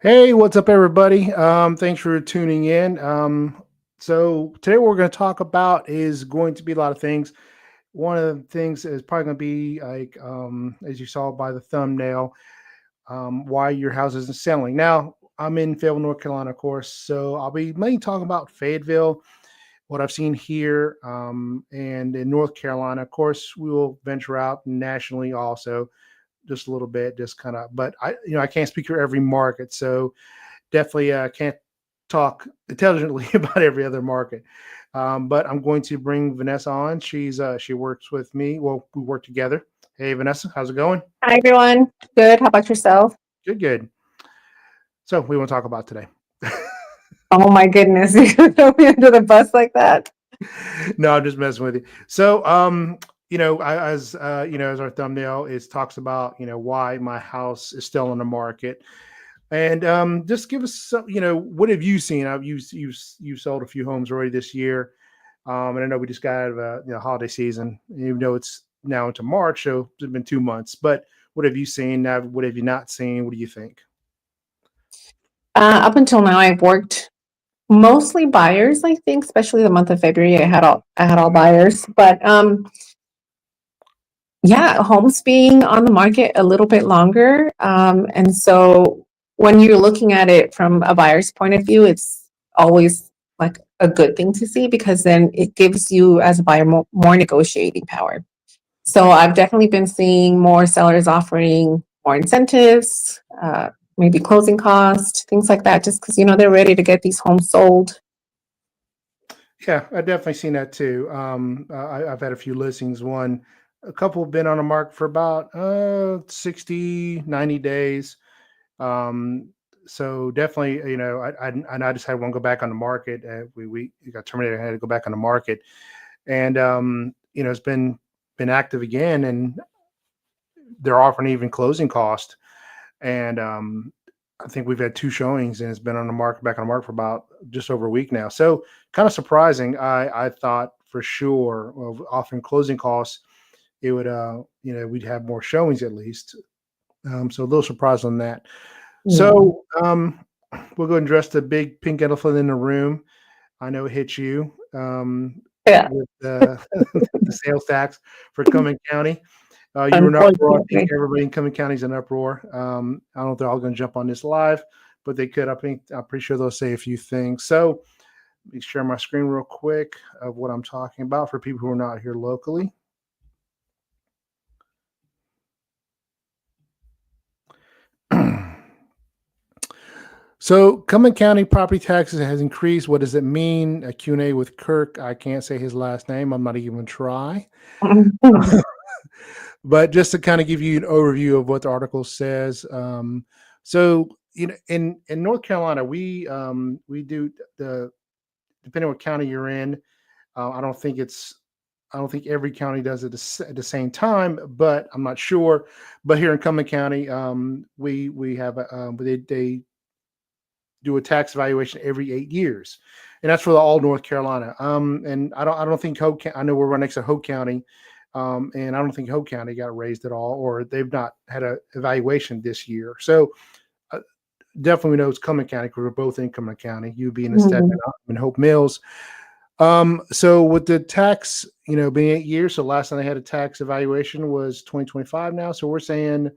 Hey, what's up, everybody? Thanks for tuning in. So today, what we're going to talk about is going to be a lot of things. One of the things is probably going to be like, as you saw by the thumbnail, why your house isn't selling. Now, I'm in Fayetteville, North Carolina, of course, so I'll be mainly talking about Fayetteville, what I've seen here, and in North Carolina. Of course, we will venture out nationally also, just a little bit, just kind of. But I can't speak for every market, so definitely can't talk intelligently about every other market. But I'm going to bring Vanessa on. She works with me. Well, we work together. Hey, Vanessa, how's it going? Hi, everyone. Good. How about yourself? Good, good. So we want to talk about today. Oh my goodness, you gonna throw me under the bus like that? No, I'm just messing with you. So, as our thumbnail is talks about, why my house is still on the market. And just give us some, what have you seen? You've sold a few homes already this year. And I know we just got out of a holiday season, even though it's now into March, so it's been 2 months. But what have you seen? What have you not seen? What do you think? Up until now, I've worked mostly buyers. I think, especially the month of February, I had all buyers. But yeah, homes being on the market a little bit longer, and so when you're looking at it from a buyer's point of view, it's always like a good thing to see because then it gives you as a buyer more negotiating power. So I've definitely been seeing more sellers offering more incentives, maybe closing costs, things like that, just because they're ready to get these homes sold. Yeah, I definitely seen that too. I've had a few listings. A couple have been on the market for about 60, 90 days. Um, so definitely, I just had one go back on the market. We got terminated. I had to go back on the market, and it's been active again, and they're offering even closing cost. And I think we've had two showings, and it's been on the market, back on the market for about just over a week now. So kind of surprising. I thought for sure of offering closing costs, it would we'd have more showings at least. So a little surprised on that. Yeah. So we'll go and address the big pink elephant in the room. I know it hit you Yeah, with the sales tax for Cumming County. You were in uproar. I think unfortunately. everybody in Cumming County is in uproar. I don't know if they're all going to jump on this live, but they could. I'm pretty sure they'll say a few things. So let me share my screen real quick of what I'm talking about for people who are not here locally. So Cumming County property taxes has increased. What does it mean? A Q&A with Kirk. I can't say his last name. I'm not even going to try. But just to kind of give you an overview of what the article says. So in North Carolina, we do the depending on what county you're in. I don't think every county does it at the same time, but I'm not sure. But here in Cumming County, we have they do a tax evaluation every 8 years, and that's for all North Carolina. And I don't think Hope. I know we're right next to Hope County, and I don't think Hope County got raised at all, or they've not had a evaluation this year. So uh, definitely we know it's Cumming County because we're both in Cumming County. You being instead Mhm. in Hope Mills. So with the tax, being 8 years, so last time they had a tax evaluation was 2025 now. So we're saying,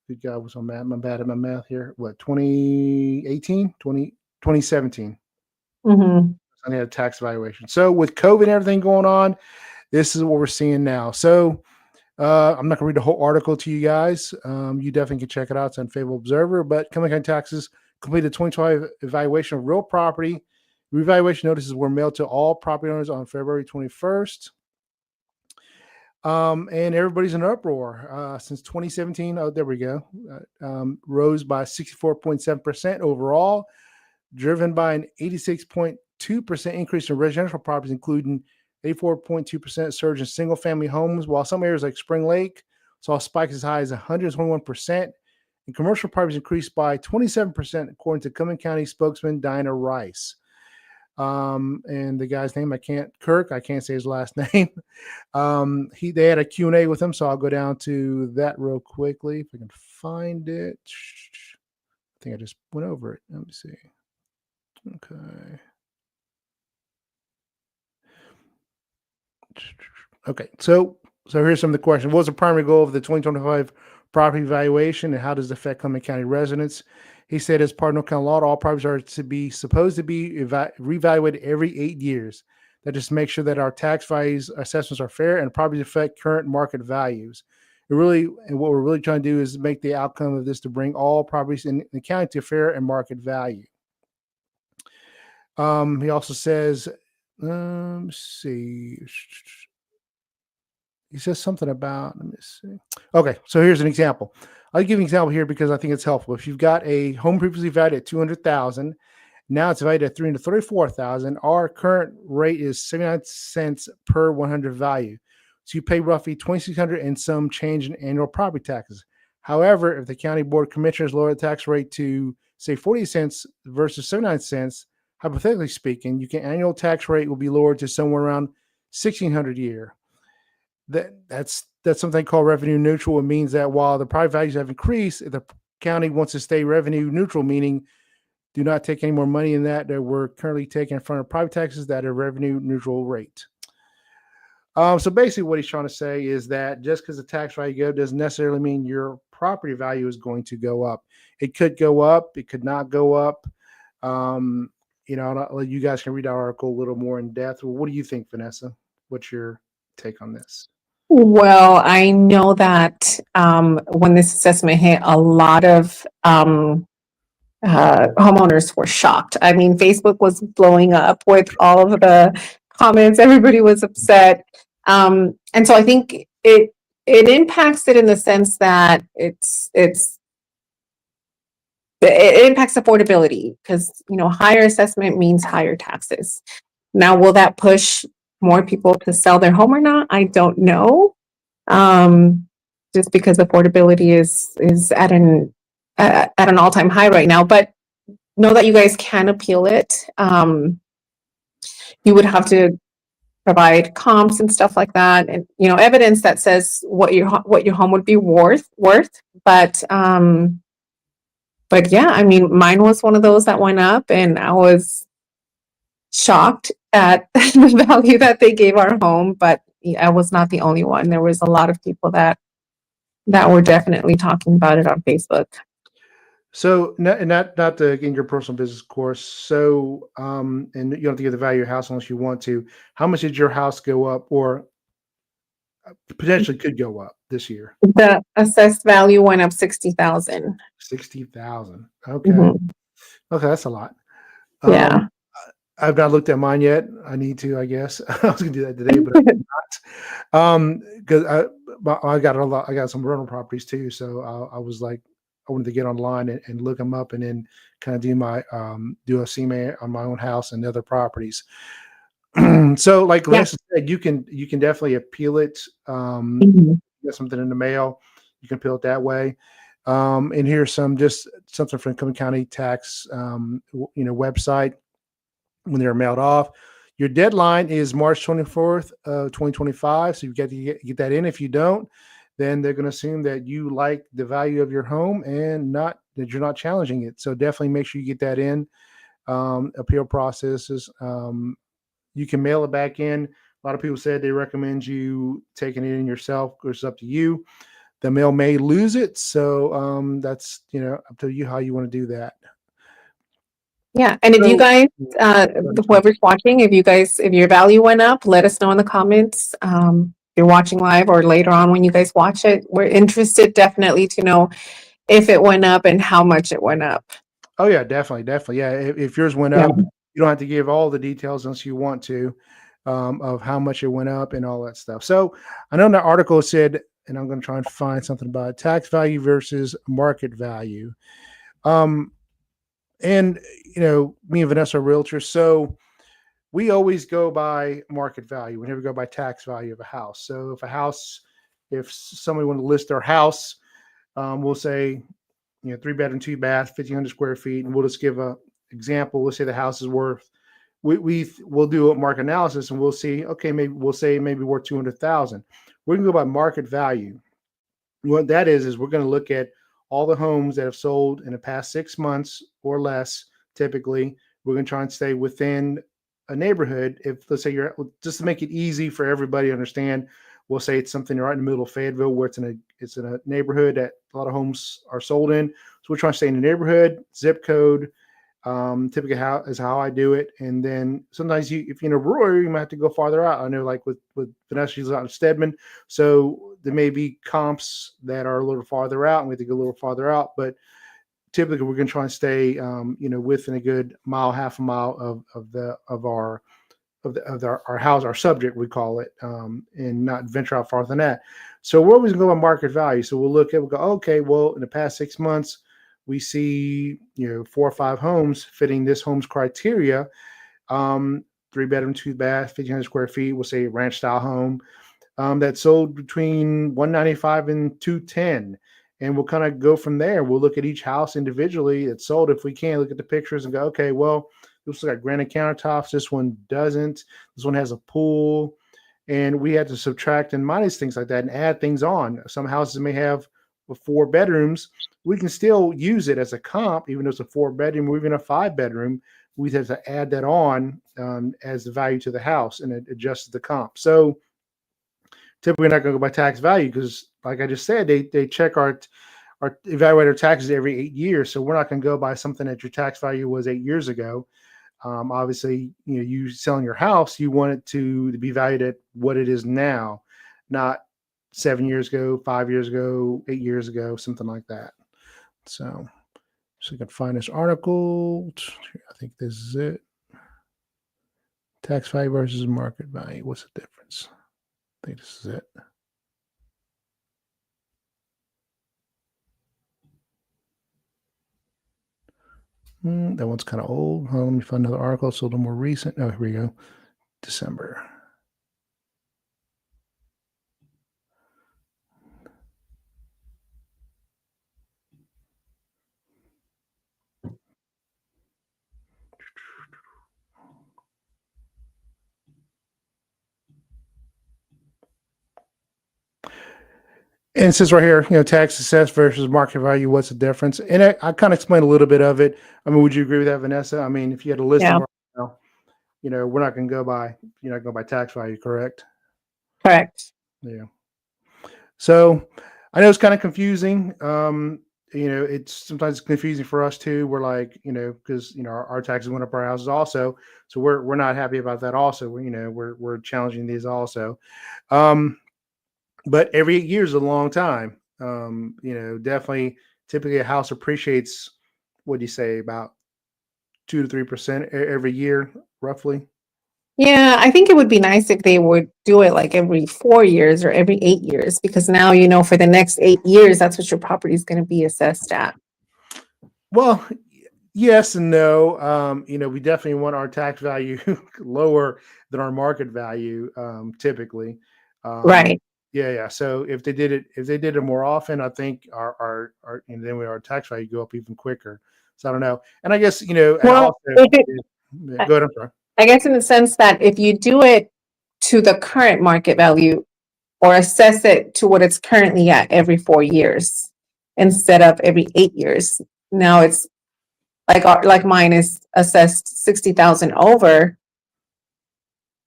good God, was on math. I'm bad at my math here. What, 2018, 2017? Mhm. I had a tax evaluation. So with COVID and everything going on, this is what we're seeing now. So I'm not going to read the whole article to you guys. You definitely can check it out. It's on Fayetteville Observer. But Cumming County Taxes completed 2020 evaluation of real property. Revaluation notices were mailed to all property owners on February 21st. And everybody's in uproar since 2017. Oh, there we go. Rose by 64.7% overall, driven by an 86.2% increase in residential properties, including 84.2% surge in single family homes, while some areas like Spring Lake saw spikes as high as 121%. And commercial properties increased by 27%, according to Cumming County spokesman Dinah Rice. And the guy's name, I can't say his last name. They had a Q&A with him, so I'll go down to that real quickly if I can find it. think I just went over it. Let me see. Okay. Okay. So here's some of the questions. What was the primary goal of the 2025 property valuation, and how does it affect Cumberland County residents? He said, as part of North Carolina law, all properties are supposed to be reevaluated every 8 years. That just makes sure that our tax values assessments are fair and properties affect current market values. And what we're really trying to do is make the outcome of this to bring all properties in the county to fair and market value. He also says, let's see. He says something about, let me see. Okay, so here's an example. I'll give you an example here because I think it's helpful. If you've got a home previously valued at $200,000, now it's valued at $334,000. Our current rate is 79 cents per 100 value. So you pay roughly $2,600 and some change in annual property taxes. However, if the county board of commissioners lower the tax rate to say 40 cents versus 79 cents, hypothetically speaking, your annual tax rate will be lowered to somewhere around $1,600 a year. That's something called revenue neutral. It means that while the property values have increased, the county wants to stay revenue neutral, meaning do not take any more money in that we're currently taking in front of private taxes that are revenue neutral rate. So basically what he's trying to say is that just because the tax value goes doesn't necessarily mean your property value is going to go up. It could go up. It could not go up. You guys can read our article a little more in depth. Well, what do you think, Vanessa? What's your take on this? Well, I know that when this assessment hit, a lot of homeowners were shocked. I mean, Facebook was blowing up with all of the comments. Everybody was upset. And so I think it impacts it in the sense that it impacts affordability because, higher assessment means higher taxes. Now, will that push more people to sell their home or not? I don't know. Just because affordability is at an all-time high right now, but know that you guys can appeal it. You would have to provide comps and stuff like that, and evidence that says what your home would be worth. But yeah, I mean, mine was one of those that went up, and I was shocked at the value that they gave our home. But I was not the only one. There was a lot of people that were definitely talking about it on Facebook. So, not to get your personal business, of course. So, and you don't have to give the value of your house unless you want to. How much did your house go up, or potentially could go up this year? The assessed value went up 60,000. 60,000. Okay. Mm-hmm. Okay, that's a lot. Yeah. I've not looked at mine yet. I need to, I guess. I was gonna do that today, but I'm not. Because I got some rental properties too. So I was like, I wanted to get online and look them up, and then kind of do my do a CMA on my own house and other properties. So, like Lisa said, you can definitely appeal it. Mm-hmm. Get something in the mail, you can appeal it that way. And here's something from Cumberland County tax website. When they're mailed off, your deadline is March 24th, 2025. So you've got to get that in. If you don't, then they're going to assume that you like the value of your home and that you're not challenging it. So definitely make sure you get that in. Appeal processes. You can mail it back in. A lot of people said they recommend you taking it in yourself. It's up to you. The mail may lose it. So that's, up to you how you want to do that. Yeah. And if you guys, whoever's watching, if your value went up, let us know in the comments. If you're watching live or later on when you guys watch it, we're interested definitely to know if it went up and how much it went up. Oh yeah, definitely. Yeah. If yours went up, you don't have to give all the details unless you want to, of how much it went up and all that stuff. So I know in the article said, and I'm going to try and find something about tax value versus market value. And, me and Vanessa are realtors, so we always go by market value. We never go by tax value of a house. So if somebody want to list their house, we'll say, 3-bedroom, 2-bath, 1,500 square feet. And we'll just give a example. We'll say the house is worth, we'll do a market analysis and we'll see, okay, maybe worth 200,000. We're going to go by market value. What that is we're going to look at all the homes that have sold in the past 6 months or less. Typically, we're going to try and stay within a neighborhood. If let's say you're just to make it easy for everybody to understand, we'll say it's something right in the middle of Fayetteville where it's in a neighborhood that a lot of homes are sold in. So we're trying to stay in the neighborhood, zip code, typically how is how I do it. And then sometimes if you're in a rural area, you might have to go farther out. I know like with Vanessa, she's out in Stedman. So there may be comps that are a little farther out and we have to go a little farther out, but typically we're going to try and stay, within a good mile, half a mile of our house, our subject, we call it, and not venture out farther than that. So we're always going to go by market value. So we'll go, okay, well, in the past 6 months, we see 4 or 5 homes fitting this home's criteria. 3-bedroom, 2-bath, 1,500 square feet. We'll say ranch style home that sold between 195 and 210, and we'll kind of go from there. We'll look at each house individually that's sold if we can. Look at the pictures and go, okay, well, this got granite countertops. This one doesn't. This one has a pool, and we had to subtract and minus things like that and add things on. Some houses may have 4 bedrooms. We can still use it as a comp, even though it's a 4-bedroom or even a 5-bedroom. We have to add that on as the value to the house, and it adjusts the comp. So typically, we're not going to go by tax value because, like I just said, they check our evaluate our taxes every 8 years. So we're not going to go by something that your tax value was 8 years ago. Obviously, you selling your house, you want it to be valued at what it is now, not 7 years ago, 5 years ago, 8 years ago, something like that. So you can find this article. I think this is it. Tax value versus market value. What's the difference? I think this is it. That one's kind of old. Let me find another article. It's a little more recent. Oh, here we go. December. And it says right here, tax assessed versus market value. What's the difference? And I kind of explained a little bit of it. I mean, would you agree with that, Vanessa? I mean, if you had a list of, we're not going to go by, you're not going by tax value, correct? Correct. Yeah. So I know it's kind of confusing. It's sometimes confusing for us too. We're like, because our taxes went up our houses also, so we're not happy about that. Also, we're challenging these also. But every 8 years is a long time. Definitely, typically a house appreciates. What do you say, about 2 to 3% every year, roughly? Yeah, I think it would be nice if they would do it like every 4 years or every 8 years, because now, for the next 8 years, that's what your property is going to be assessed at. Well, yes and no. We definitely want our tax value lower than our market value, typically. Right. Yeah. So if they did it more often, I think our and then our tax value go up even quicker. So I don't know. And I guess and Well, also go ahead. I'm sorry. I guess in the sense that if you do it to the current market value or assess it to what it's currently at every 4 years instead of every 8 years, now it's like mine is assessed 60,000 over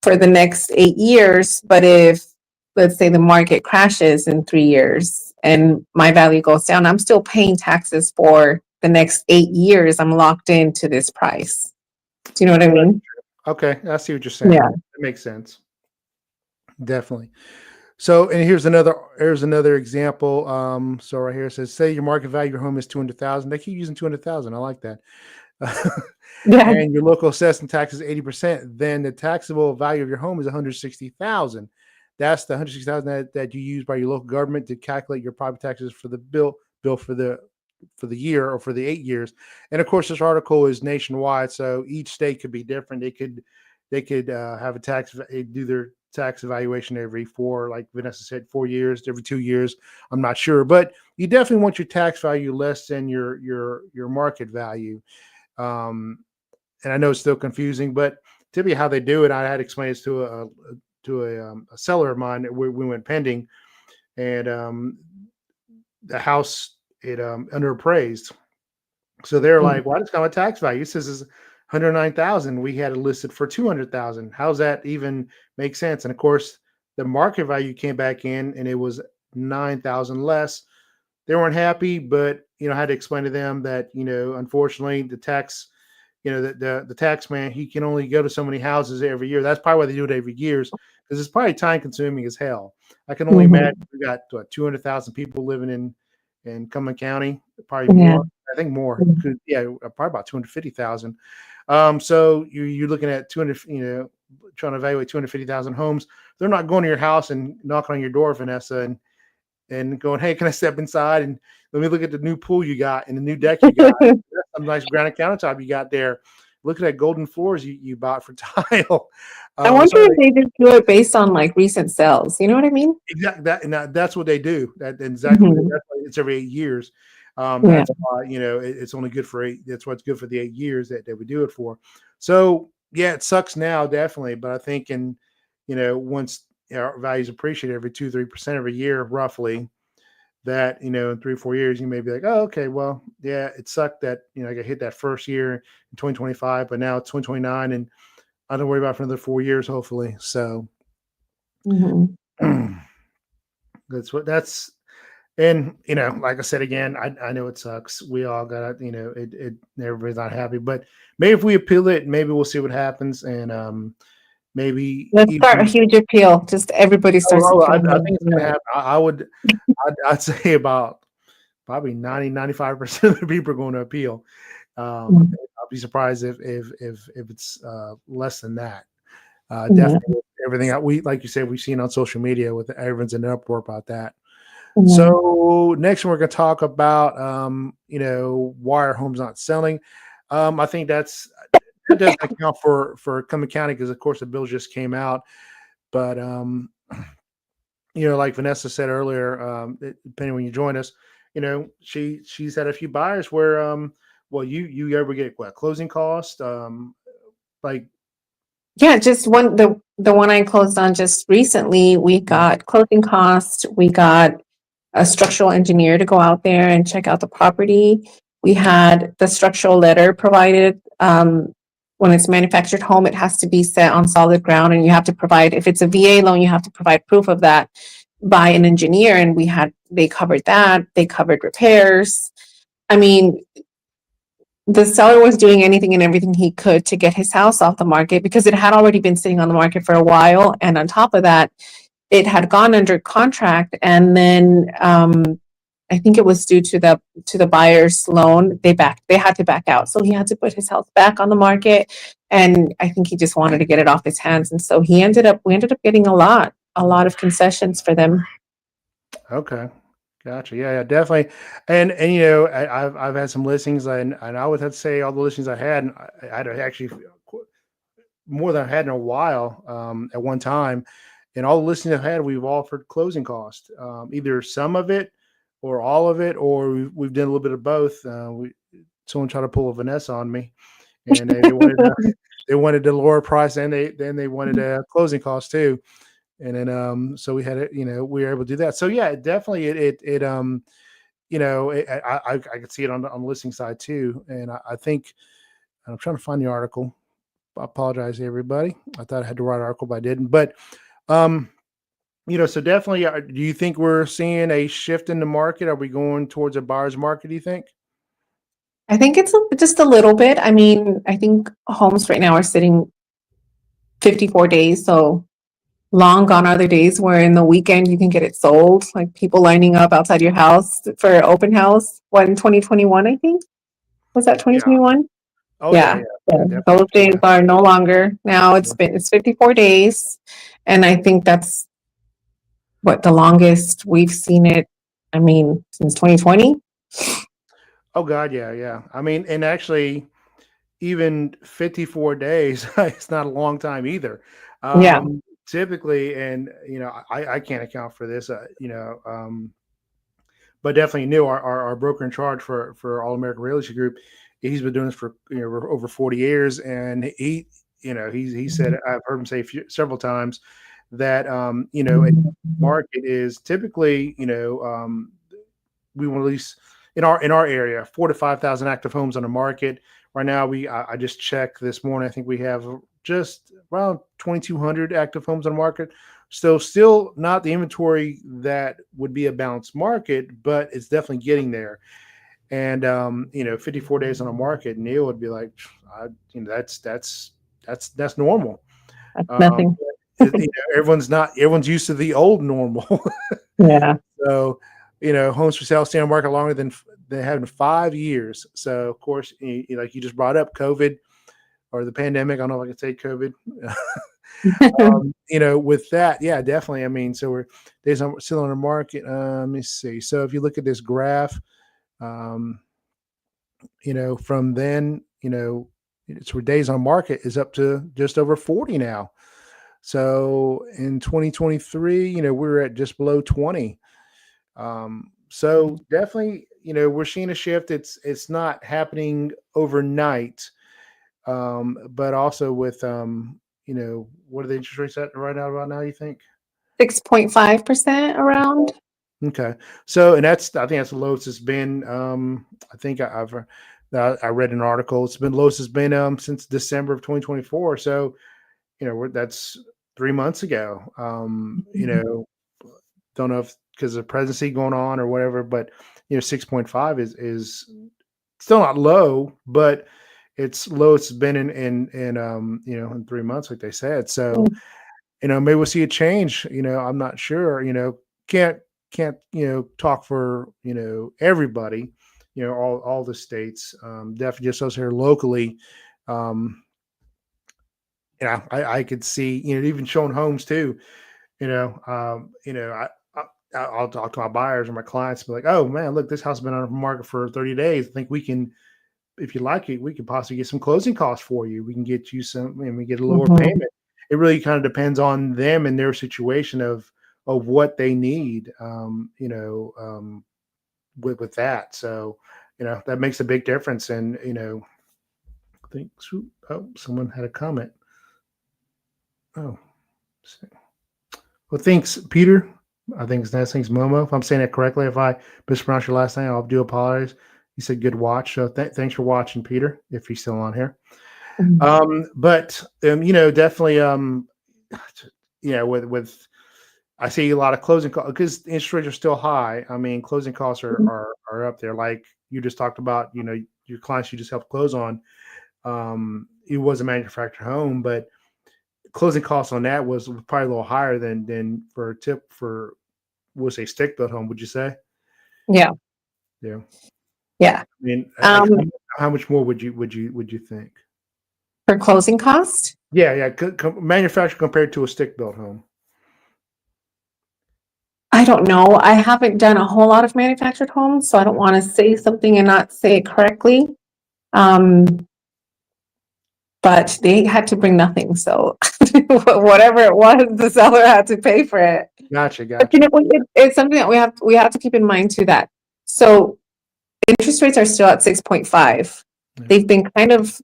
for the next 8 years. But if, let's say, the market crashes in 3 years and my value goes down, I'm still paying taxes for the next 8 years. I'm locked into this price. Do you know what I mean? Okay, I see what you're saying. Yeah. That makes sense. Definitely. So, and here's another example. So right here it says, say your market value of your home is 200,000. They keep using 200,000. I like that. Yeah. And your local assessment tax is 80%. Then the taxable value of your home is 160,000. That's the 160,000 that you use by your local government to calculate your property taxes for the bill for the year or for the 8 years. And of course, this article is nationwide, so each state could be different. They could have do their tax evaluation every 4, like Vanessa said, 4 years, every 2 years. I'm not sure, but you definitely want your tax value less than your market value. And I know it's still confusing, but typically how they do it, I had explained this to a seller of mine. We went pending, and the house it underappraised. So they're Mm. like, "Why does it come a tax value? It says it's 109,000. We had it listed for 200,000. How's that even make sense?" And of course, the market value came back in, and it was 9,000 less. They weren't happy, but I had to explain to them that unfortunately, the tax, the tax man, he can only go to so many houses every year. That's probably why they do it every years, because it's probably time consuming as hell. I can only imagine Mhm. we got 200,000 people living in Cumberland County, probably Yeah. more. I think more. Mm. Yeah, probably about 250,000. So you're looking at 200, trying to evaluate 250,000 homes. They're not going to your house and knocking on your door, Vanessa, and going, "Hey, can I step inside and let me look at the new pool you got and the new deck you got? That's some nice granite countertop you got there. Look at that golden floors you bought for tile." I wonder So if they just do it based on like recent sales. You know what I mean? exactly that, and that's what they do. That exactly what Mhm. that's why it's every 8 years. Yeah. That's why it's only good for 8. That's why it's good for the 8 years that we do it for. So yeah, it sucks now, definitely, but I think once our values appreciate every 2-3% every year, roughly, that in 3 or 4 years you may be like, "Oh, okay, well, yeah, it sucked that I got hit that first year in 2025, but now it's 2029, and I don't worry about it for another 4 years, hopefully." So Mhm. that's and like I said again, I know it sucks. We all got it. Everybody's not happy, but maybe if we appeal it, maybe we'll see what happens, and maybe Let's start a even. huge appeal. Just everybody starts I appealing. think it's gonna happen. I would. I'd say about probably 90-95% of the people are going to appeal. Mhm. I'll be surprised if it's less than that. Yeah. Definitely with everything we like you said we've seen on social media with everyone's in an uproar about that. Yeah. So next we're going to talk about why are homes not selling. I think that doesn't account for Cumberland County because of course the bill just came out, but like Vanessa said earlier, depending when you join us, she's had a few buyers where well you ever get what closing cost like. Yeah, just the one I closed on just recently, we got closing costs, we got a structural engineer to go out there and check out the property. We had the structural letter provided. When it's manufactured home, it has to be set on solid ground, and you have to provide, if it's a VA loan, you have to provide proof of that by an engineer. And they covered that. They covered repairs. I mean, the seller was doing anything and everything he could to get his house off the market because it had already been sitting on the market for a while. And on top of that, it had gone under contract. And then I think it was due to the buyer's loan. They had to back out. So he had to put his house back on the market. And I think he just wanted to get it off his hands. And so we ended up getting a lot of concessions for them. Okay, gotcha. Yeah, yeah, definitely. And I've had some listings, and I would have to say all the listings I had, I had actually more than I had in a while at one time. And all the listings I've had, we've offered closing cost, either some of it or all of it, or we've done a little bit of both. Someone tried to pull a Vanessa on me, and they wanted the lower price, and they wanted a closing cost too. And then so we had it, we were able to do that. So yeah, definitely I could see it on the listing side too. And I think I'm trying to find the article. I apologize to everybody. I thought I had the right article, but I didn't. But um, so definitely, do you think we're seeing a shift in the market? Are we going towards a buyer's market? Do you think? I think it's just a little bit. I mean, I think homes right now are sitting 54 days. So long gone are the days where in the weekend you can get it sold, like people lining up outside your house for open house. What, in 2021, I think? Was that Yeah. 2021? Oh yeah, Yeah. yeah, Yeah. yeah, definitely. Those days Yeah. are no longer. Now Yeah. it's 54 days. And I think that's what the longest we've seen it. I mean, since 2020. Oh God, yeah, yeah. I mean, and actually, even 54 days, it's not a long time either. Yeah. Typically, and I can't account for this, but definitely knew our broker in charge for All American Real Estate Group. He's been doing this for over 40 years, and he said I've heard him say several times that a market is typically we want to lease. in our area, 4 to 5 thousand active homes on the market right now. I just checked this morning. I think we have just around 2,200 active homes on the market. So still not the inventory that would be a balanced market, but it's definitely getting there. And 54 days on the market, Neil would be like, that's normal. That's Um, nothing. everyone's used to the old normal. Yeah. So, homes for sale stay on the market longer than they have in 5 years. So, of course, like you just brought up, COVID or the pandemic. I don't know if I can say COVID. With that, yeah, definitely. I mean, so we're days on still on the market. Let me see. So, if you look at this graph, um, from then, it's where days on market is up to just over 40 now. So in 2023, we're at just below 20. So definitely, we're seeing a shift. It's not happening overnight, but also with what are the interest rates at right now? You think? 6.5% around. Okay, so and I think that's the lowest it's been. I think I read an article. It's been lowest it's been since December of 2024. So that's 3 months ago. Don't know if because of the presidency going on or whatever, but 6.5 is still not low, but it's lowest it's been in 3 months, like they said. So maybe we'll see a change. I'm not sure. Can't talk for everybody. All the states. Definitely just us here locally. I could see even showing homes too. I'll talk to my buyers or my clients and be like, oh man, look, this house has been on the market for 30 days. I think we can, if you like it, we could possibly get some closing costs for you. We can get you some, and we get a lower Mhm. payment. It really kind of depends on them and their situation of what they need, with that. So, that makes a big difference. And, I think, someone had a comment. Oh, well, thanks, Peter. I think his last name's Momo. If I'm saying it correctly, if I mispronounce your last name, I'll do apologize. He said good watch. So thanks for watching, Peter, if he's still on here. Mhm. But definitely with I see a lot of closing costs because interest rates are still high. I mean, closing costs are up there. Like you just talked about, your clients you just helped close on. It was a manufactured home, but closing costs on that was probably a little higher than for a tip for we'll say stick built home. Would you say? Yeah. Yeah. Yeah. I mean, like Um, how much more would you think? for closing cost, Yeah, yeah. Manufactured compared to a stick built home. I don't know. I haven't done a whole lot of manufactured homes, so I don't want to say something and not say it correctly. Um, but they had to bring nothing, so whatever it was, the seller had to pay for it. Gotcha, But gotcha. it's something that we have to keep in mind too, that so interest rates are still at 6.5. Yeah. They've been kind of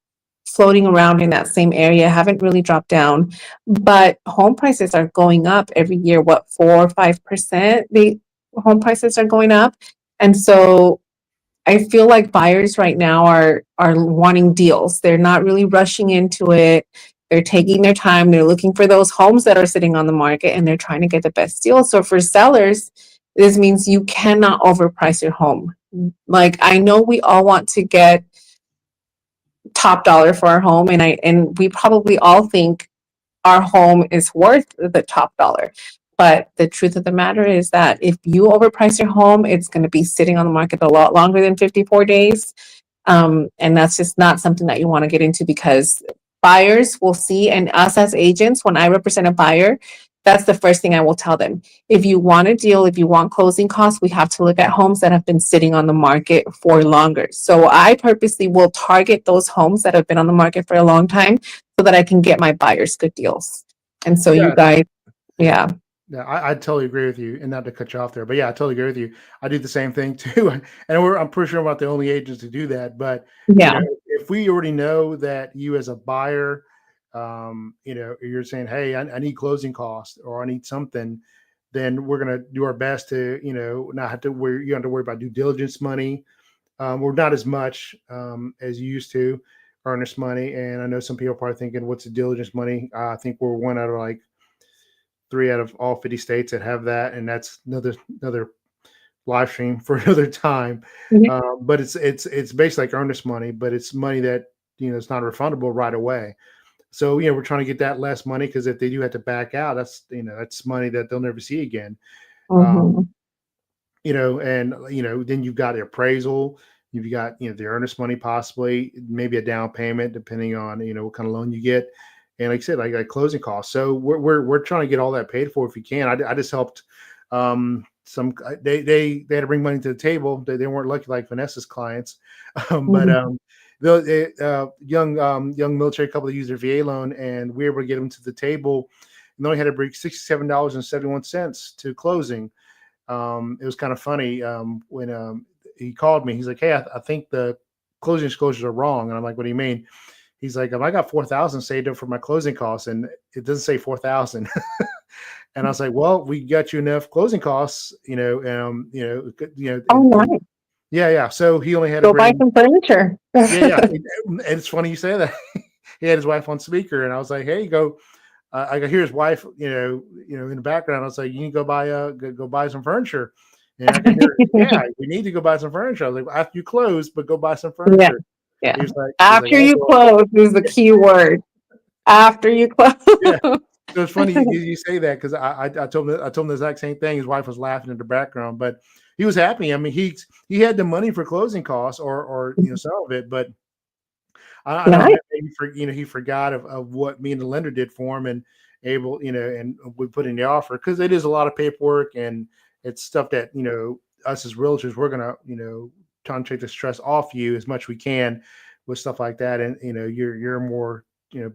floating around in that same area, haven't really dropped down, but home prices are going up every year. What, 4 or 5%? The home prices are going up, and so I feel like buyers right now are wanting deals. They're not really rushing into it. They're taking their time. They're looking for those homes that are sitting on the market and they're trying to get the best deal. So for sellers, this means you cannot overprice your home. Like I know we all want to get top dollar for our home and we probably all think our home is worth the top dollar. But the truth of the matter is that if you overprice your home, it's going to be sitting on the market a lot longer than 54 days. And that's just not something that you want to get into because buyers will see, and us as agents, when I represent a buyer, that's the first thing I will tell them. If you want a deal, if you want closing costs, we have to look at homes that have been sitting on the market for longer. So I purposely will target those homes that have been on the market for a long time so that I can get my buyers good deals. And so you Yeah, guys, yeah, yeah. I totally agree with you, and not to cut you off there, but yeah, I totally agree with you. I do the same thing too, and I'm pretty sure I'm not the only agents to do that. But yeah, if we already know that you as a buyer, you're saying, hey, I need closing costs or I need something, then we're gonna do our best to not have to worry. You don't have to worry about due diligence money. We're not as much as you used to earnest money. And I know some people are probably thinking, what's the diligence money? I think we're one out of like 3 out of all 50 states that have that. And that's another live stream for another time. Mhm. But it's basically like earnest money, but it's money that, it's not refundable right away. So, we're trying to get that less money, because if they do have to back out, that's money that they'll never see again. Um, Mhm. and then you've got the appraisal, you've got the earnest money, possibly maybe a down payment depending on what kind of loan you get, and like I said, like closing costs. So we're trying to get all that paid for if we can. I just helped some they had to bring money to the table. They weren't lucky like Vanessa's clients, but Mhm. the young military couple that used their VA loan, and we were able to get them to the table, and they only had to bring $67.71 to closing. It was kind of funny when he called me. He's like, "Hey, I think the closing disclosures are wrong." And I'm like, "What do you mean?" He's like, "I got 4,000 saved up for my closing costs, and it doesn't say 4,000." And I was like, "Well, we got you enough closing costs, Oh, nice. yeah, yeah." So he only had to Go buy bring, some furniture. yeah, yeah. And it's funny you say that. He had his wife on speaker, and I was like, "Hey, go." I could hear his wife, in the background. I was like, "You need to go buy some furniture," and I could hear, "Yeah, we need to go buy some furniture." I was like, "Well, after you close, but go buy some Yeah, furniture." yeah. He's like, After "Oh you boy, close is the key word. After you yeah." close. So it's funny you say that, because I told him the exact same thing. His wife was laughing in the background, but he was happy. I mean, he had the money for closing costs, or some of it, but I don't know, Nice. maybe he forgot of what me and the lender did for him, and and we put in the offer, because it is a lot of paperwork, and it's stuff that, us as realtors, we're gonna, try and take the stress off you as much as we can with stuff like that. And, you're more,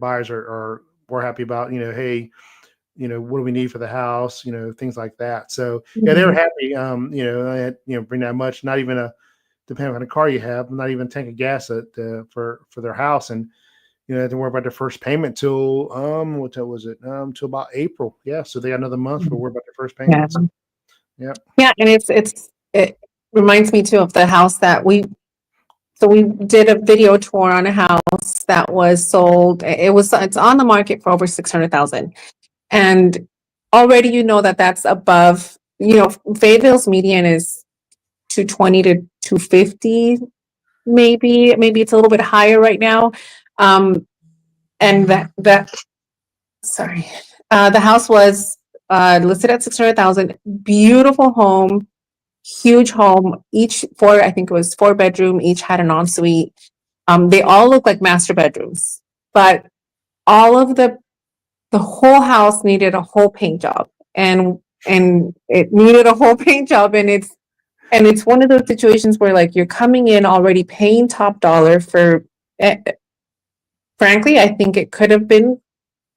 buyers are more happy about, hey, what do we need for the house, things like that. So yeah, they were Mhm. happy. I had, bring that much, not even depending on the car you have, not even a tank of gas for their house. And they had to worry about their first payment till what was it? Till about April. Yeah, so they got another month for worry about their first Yeah. payments. Yep. Yeah, and it reminds me too of the house that we did a video tour on a house that was sold. It's on the market for over 600,000. And already that's above, Fayetteville's median is 220 to 250, maybe it's a little bit higher right now. And that sorry. The house was listed at 600,000. Beautiful home, huge home. I think it was 4 bedroom, each had an ensuite. They all look like master bedrooms, but all of the whole house needed a whole paint job, and it needed a whole paint job, and it's one of those situations where like you're coming in already paying top dollar for. eh, Frankly, I think it could have been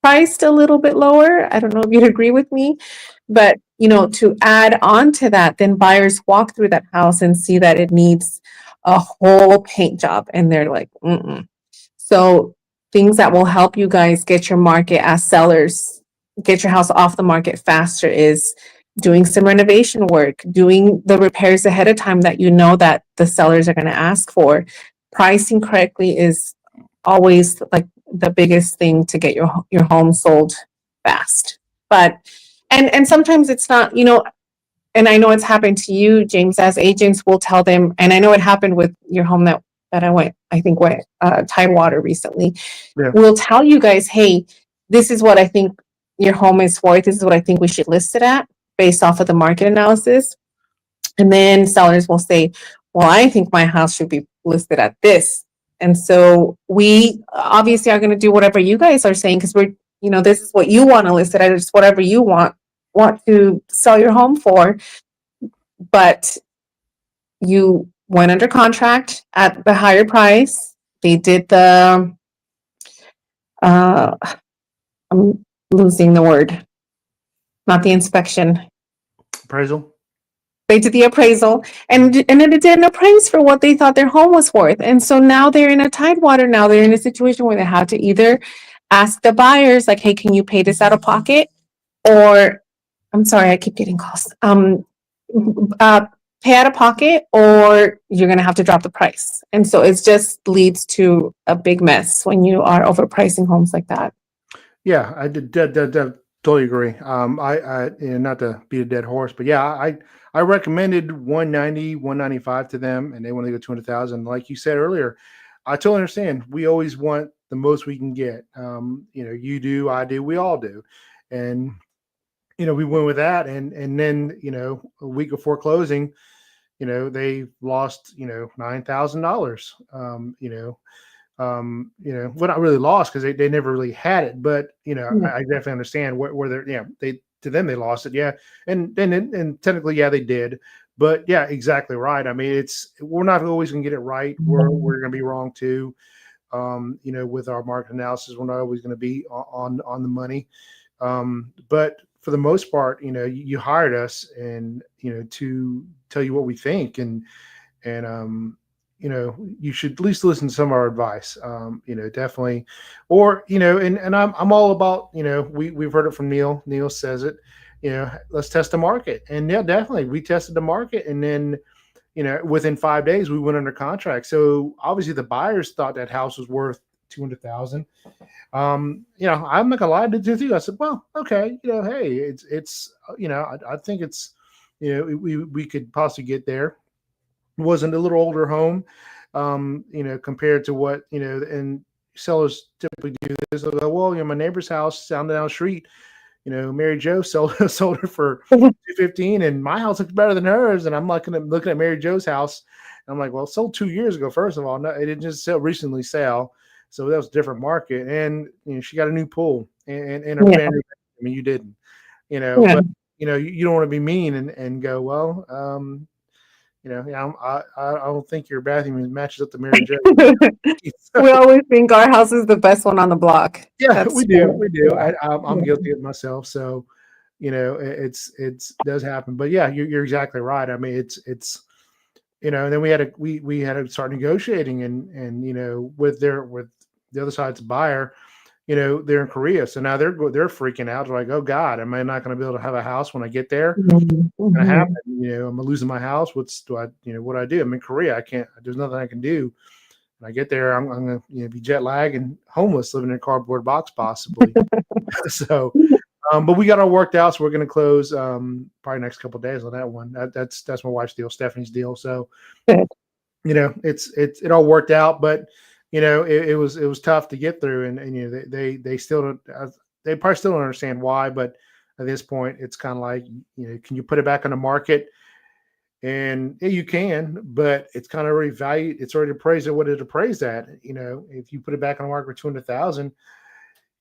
priced a little bit lower. I don't know if you'd agree with me, but to add on to that, then buyers walk through that house and see that it needs a whole paint job, and they're like, mm-mm. So things that will help you guys get your market as sellers, get your house off the market faster is doing some renovation work, doing the repairs ahead of time that that the sellers are going to ask for. Pricing correctly is always like the biggest thing to get your home sold fast. But and sometimes it's not, and I know it's happened to you, James, as agents will tell them, and I know it happened with your home that I think went Tidewater recently. Yeah. We'll tell you guys, hey, this is what I think your home is worth. This is what I think we should list it at based off of the market analysis. And then sellers will say, well, I think my house should be listed at this. And so we obviously are going to do whatever you guys are saying, because this is what you want to list it at. It's whatever you want to sell your home for. But you went under contract at the higher price. They did uh, I'm losing the word, not the inspection. Appraisal. They did the appraisal, and then it didn't appraise for what they thought their home was worth. And so now they're in a tidewater. Now they're in a situation where they have to either ask the buyers, like, hey, can you pay this out of pocket? Or, I'm sorry, I keep getting calls. pay out of pocket or you're going to have to drop the price. And so it just leads to a big mess when you are overpricing homes like that. Yeah, I did totally agree. Not to beat a dead horse, but yeah, I recommended 190, 195 to them, and they want to go 200,000. Like you said earlier, I totally understand. We always want the most we can get. You do, I do, we all do, and we went with that, and then a week before closing, they lost $9,000. Well, not really lost because they never really had it, but Yeah. I definitely understand where they're, they, to them, they lost it. Yeah. And technically, yeah, they did, but yeah, exactly right. I mean, we're not always going to get it right. We're going to be wrong too. With our market analysis, we're not always going to be on the money. But for the most part, you hired us and, to tell you what we think, and you should at least listen to some of our advice. Definitely. Or, and I'm all about, we've heard it from Neil. Neil says it, let's test the market. And yeah, definitely we tested the market, and then, within 5 days we went under contract. So obviously the buyers thought that house was worth 200,000. I'm not gonna lie to you. I said, well, okay, hey, it's I think it's, we could possibly get there. It wasn't a little older home, compared to what, and sellers typically do this. They'll go, well, my neighbor's house down the street, Mary Jo sold her for 215, and my house looks better than hers. And I'm looking at Mary Jo's house, and I'm like, well, it sold 2 years ago. First of all, no, it didn't just recently sell, so that was a different market. And she got a new pool and her Yeah. family. I mean, you didn't, Yeah. but you don't want to be mean and go, well, yeah, I don't think your bathroom matches up to Mary Jo. We always think our house is the best one on the block. Yeah, That's we do. true. We do. Yeah. I'm guilty of myself. So, it's does happen. But yeah, you're exactly right. I mean, it's and then we had to start negotiating, and with the other side's buyer, they're in Korea, so now they're freaking out. They're like, oh God, am I not going to be able to have a house when I get there? Mhm. Going to happen? Mhm. Am I losing my house? What do I do? I'm in Korea. I can't. There's nothing I can do. When I get there, I'm going to be jet lagged and homeless, living in a cardboard box, possibly. So, but we got all worked out, so we're going to close probably next couple of days on that one. That's my wife's deal, Stephanie's deal. So, Good. it all worked out, but it was tough to get through, and they still don't. They probably still don't understand why, but at this point, it's kind of like, can you put it back on the market? And yeah, you can, but it's kind of already valued. It's already appraised at what it appraised at. If you put it back on the market for 200,000,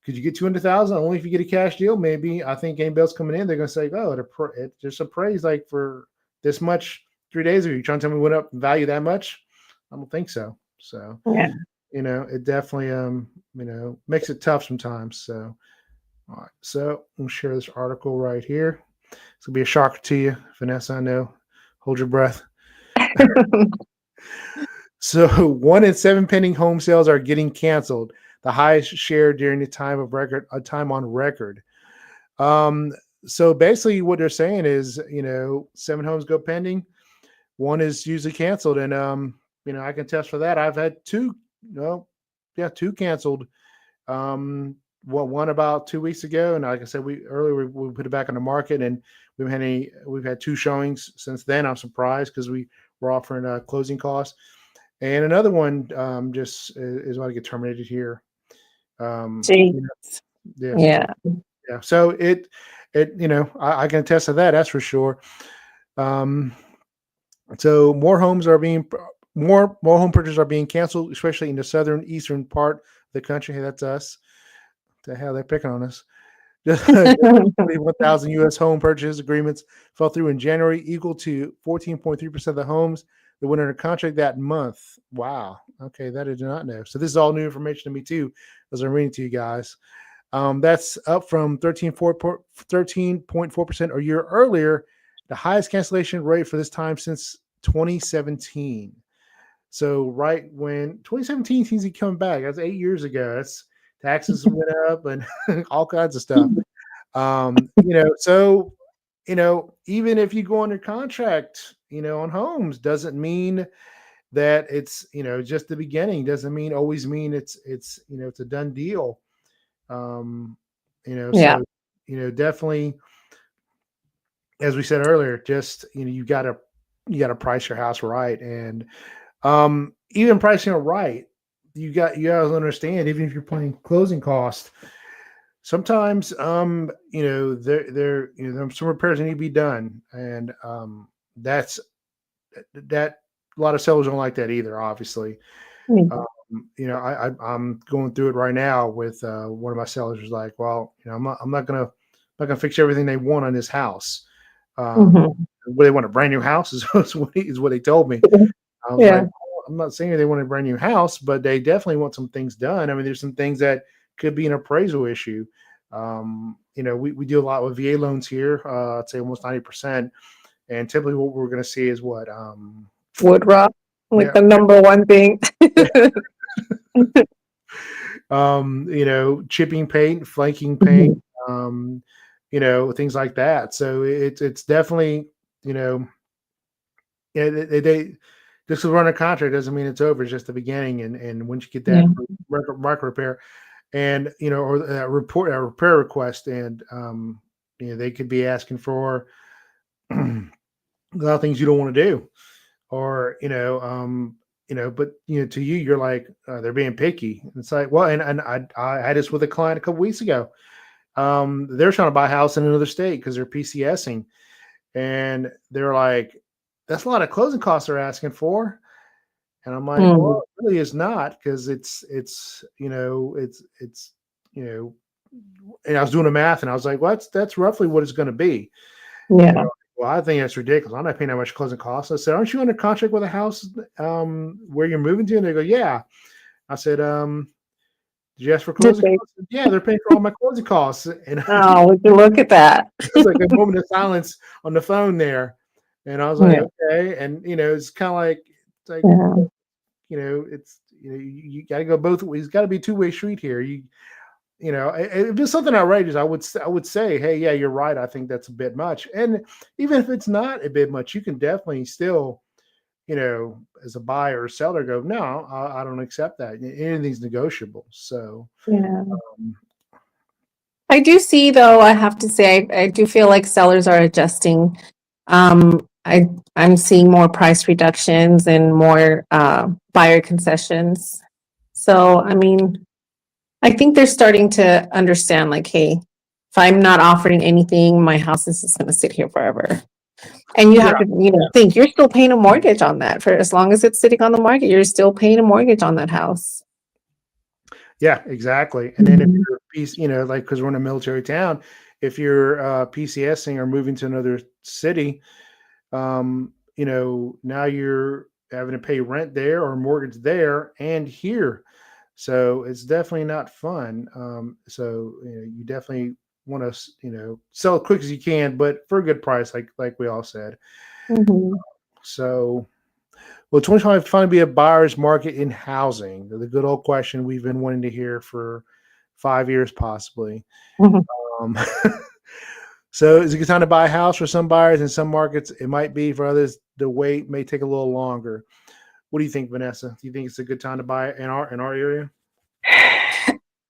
could you get 200,000? Only if you get a cash deal, maybe. I think anybody else coming in, they're going to say, "Oh, it just appraised like for this much 3 days ago." You trying to tell me it went up in value that much? I don't think so. So Yeah. it definitely makes it tough sometimes. So all right, so we'll share this article right here. It's gonna be a shocker to you, Vanessa. I know. Hold your breath. So 1 in 7 pending home sales are getting canceled, the highest share during the time of record, a time on record. Um, so basically, what they're saying is, 7 homes go pending, one is usually canceled, and I can test for that. I've had two, two canceled. One about 2 weeks ago, and like I said, we put it back on the market, and we've had 2 showings since then. I'm surprised because we were offering closing costs. And another one just is about to get terminated here. Gee. Yeah, Yeah. yeah. So I can attest to that. That's for sure. Um, so more home purchases are being canceled, especially in the southern eastern part of the country. Hey, that's us. The hell they're picking on us. 1,000 U.S. home purchase agreements fell through in January, equal to 14.3% of the homes that went under contract that month. Wow. Okay, that I did not know. So this is all new information to me too, as I'm reading to you guys. That's up from 13.4% a year earlier, the highest cancellation rate for this time since 2017. So right when 2017 seems to be coming back, that's 8 years ago. That's taxes went up and all kinds of stuff. So even if you go under contract, on homes, doesn't mean that it's, just the beginning. Doesn't mean always mean it's it's a done deal. Um, Yeah. so definitely, as we said earlier, just you gotta price your house right, and even pricing it right, you guys understand. Even if you're paying closing costs, sometimes there's some repairs that need to be done, and that's that. A lot of sellers don't like that either. Obviously, Mm-hmm. um, I'm going through it right now with one of my sellers. Who's like, well, I'm not gonna fix everything they want on this house. Mm-hmm. What they want, a brand new house is what they told me. I was like, Yeah. well, I'm not saying they want a brand new house, but they definitely want some things done. I mean, there's some things that could be an appraisal issue. We do a lot with VA loans here. I'd say almost 90%. And typically what we're going to see is what, Wood rot, like yeah, the number one thing. chipping paint, flanking paint, Mhm. um, things like that. So it's definitely, you know, yeah, they just to run a contract doesn't mean it's over. It's just the beginning. And once you get Yeah. that market repair, and or a repair request, and they could be asking for a lot of things you don't want to do, or but to you, you're like, they're being picky. It's like, well, and I had this with a client a couple weeks ago. They're trying to buy a house in another state because they're PCSing, and they're like, that's a lot of closing costs they're asking for. And I'm like, Mm. well, it really is not, because it's you know, and I was doing the math, and I was like, well, that's roughly what it's going to be. And they're Yeah. like, well, I think that's ridiculous. I'm not paying that much closing costs. I said, aren't you under contract with a house where you're moving to? And they go, yeah. I said, did you ask for Did closing they? costs? Yeah, they're paying for all my closing costs. And Oh, would you look at that? it's like a moment of silence on the phone there. And I was like, Yeah. okay. And it's kind of like, it's like, Yeah. it's you got to go both ways. It's got to be two-way street here. If it's something outrageous, I would say, hey, yeah, you're right. I think that's a bit much. And even if it's not a bit much, you can definitely still, as a buyer or seller, go, no, I don't accept that. Anything's negotiable. So, Yeah. um, I do see, though, I have to say, I do feel like sellers are adjusting. I'm seeing more price reductions and more buyer concessions. So, I mean, I think they're starting to understand, like, hey, if I'm not offering anything, my house is just going to sit here forever. And you yeah, have to, think you're still paying a mortgage on that for as long as it's sitting on the market. You're still paying a mortgage on that house. yeah, exactly. And then if Mhm. you're a piece, like, because we're in a military town, if you're PCSing or moving to another city, now you're having to pay rent there or mortgage there and here. So it's definitely not fun. So you definitely want to, sell as quick as you can, but for a good price, like we all said. Mhm. So, will 2025 finally be a buyer's market in housing? The good old question we've been wanting to hear for 5 years, possibly. Mhm. Um, so, is it a good time to buy a house for some buyers? In some markets, it might be. For others, the wait may take a little longer. What do you think, Vanessa? Do you think it's a good time to buy in our area?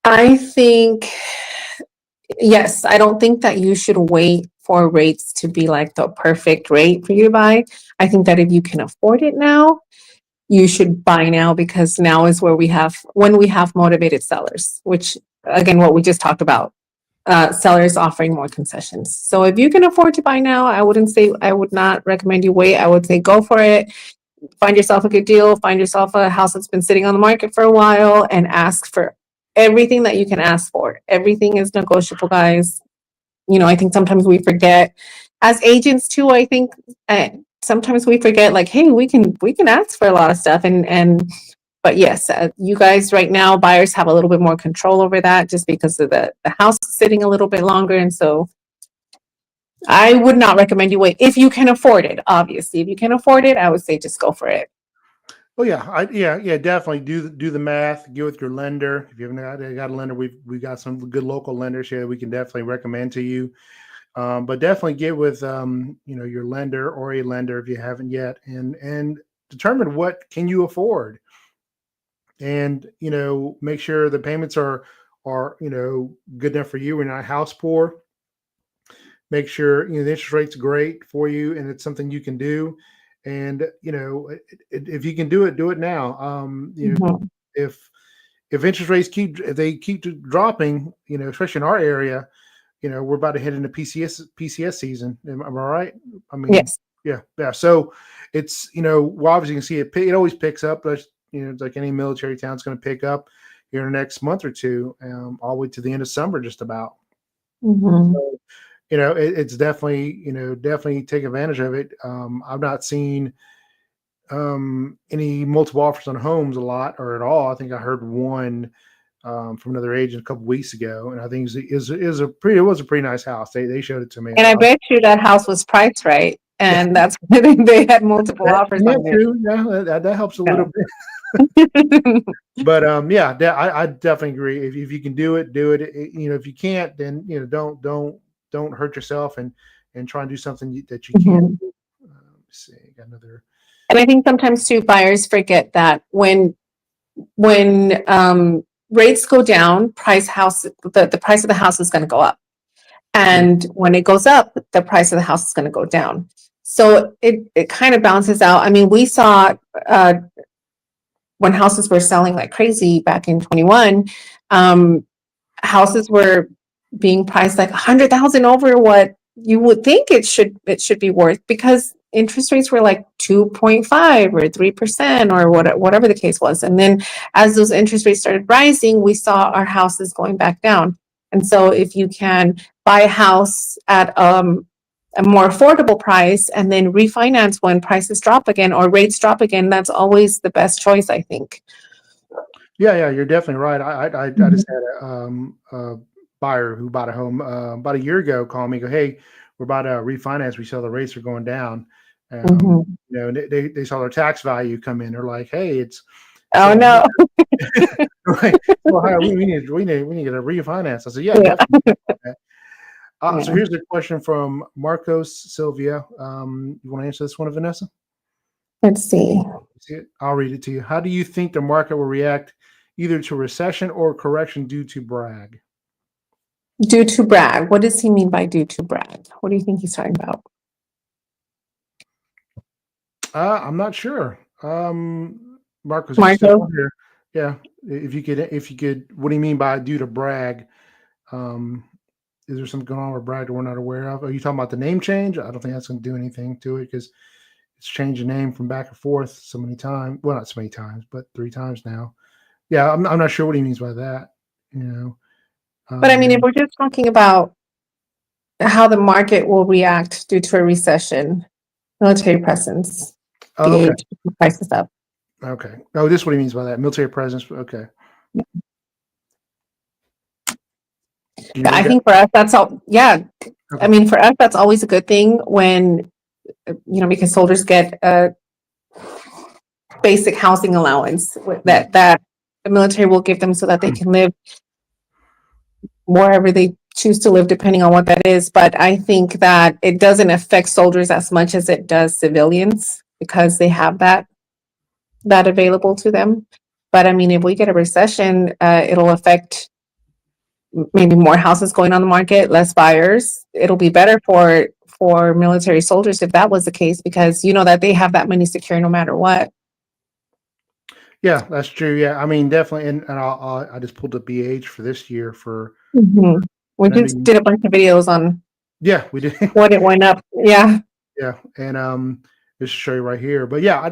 I think, yes, I don't think that you should wait for rates to be like the perfect rate for you to buy. I think that if you can afford it now, you should buy now, because now is where when we have motivated sellers, which again, what we just talked about, sellers offering more concessions. So if you can afford to buy now, I would not recommend you wait. I would say go for it. Find yourself a good deal, find yourself a house that's been sitting on the market for a while, and ask for everything that you can ask for. Everything is negotiable, guys. I think sometimes we forget, as agents too. I think sometimes we forget, like, hey, we can ask for a lot of stuff, and but yes, you guys right now, buyers have a little bit more control over that, just because of the house sitting a little bit longer, and so I would not recommend you wait if you can afford it. Obviously, if you can afford it, I would say just go for it. Oh yeah, yeah, definitely do the math. Get with your lender. If you haven't got a lender, we've got some good local lenders here that we can definitely recommend to you. But definitely get with your lender or a lender if you haven't yet, and determine what can you afford, and make sure the payments are good enough for you. We're not house poor. Make sure the interest rate's great for you and it's something you can do. And if you can do it now. Mhm. If interest rates keep dropping, especially in our area, we're about to head into PCS season. Am I right? I mean, Yes. yeah. So it's well, obviously you can see it always picks up, but it's like any military town, it's going to pick up here in the next month or two, all the way to the end of summer, just about. Mhm. So, it's definitely, definitely take advantage of it. I've not seen any multiple offers on homes a lot or at all. I think I heard one from another agent a couple weeks ago, and I think it was a pretty nice house. They showed it to me. And I bet you that house was priced right, Yeah, and that's why they had multiple offers yeah, on it. true. Yeah, that helps a Yeah. little bit. But yeah, I definitely agree. If you can do it, do it. If you can't, then don't hurt yourself, and try and do something that you can Mhm. do. Let's see, got another. And I think sometimes too, buyers forget that when rates go down, the price of the house is going to go up. Yeah, And when it goes up, the price of the house is going to go down. So it kind of balances out. I mean, we saw uh, when houses were selling like crazy back in 21, um, houses were being priced like 100,000 over what you would think it should be worth, because interest rates were like 2.5 or 3% or whatever the case was. And then as those interest rates started rising, we saw our houses going back down. And so if you can buy a house at a more affordable price and then refinance when prices drop again or rates drop again, that's always the best choice, I think. yeah, you're definitely right. I Mhm. just had a buyer who bought a home about a year ago call me, go, hey, we're about to refinance. We saw the rates are going down. Mhm. And they saw their tax value come in. They're like, hey, it's Oh so no. right. So high. We need to get a refinance. I said, yeah, Yeah. definitely. So Yeah. here's a question from Marcos Sylvia. You want to answer this one, Vanessa? Let's see. See it? I'll read it to you. How do you think the market will react either to recession or correction due to brag? Due to brag. What does he mean by due to brag? What do you think he's talking about? I'm not sure. Marcos, if you're still Marco? on here, yeah. If you could, what do you mean by due to brag? Um, is there something going on with brag that we're not aware of? Are you talking about the name change? I don't think that's going to do anything to it because it's changed the name from back and forth so many times. Well, not so many times, but 3 times now. Yeah, I'm not sure what he means by that. You know, But I mean, if um, we're just talking about how the market will react due to a recession, military presence, oh, the okay, age, prices up. okay. Oh, this is what he means by that military presence. Okay, can you I read that? think for us, that's all. Yeah. I Okay. mean, for us, that's always a good thing when, because soldiers get a basic housing allowance Yeah. that the military will give them so that they can live wherever they choose to live, depending on what that is. But I think that it doesn't affect soldiers as much as it does civilians because they have that available to them. But I mean, if we get a recession, it'll affect maybe more houses going on the market, less buyers. It'll be better for military soldiers if that was the case, because you know that they have that money secure no matter what. Yeah, that's true. Yeah, I mean, definitely. And I just pulled up BH for this year for, Mhm. We and I just mean, did a bunch of videos on yeah, we did. what it went up. Yeah. Yeah, and just to show you right here. But yeah,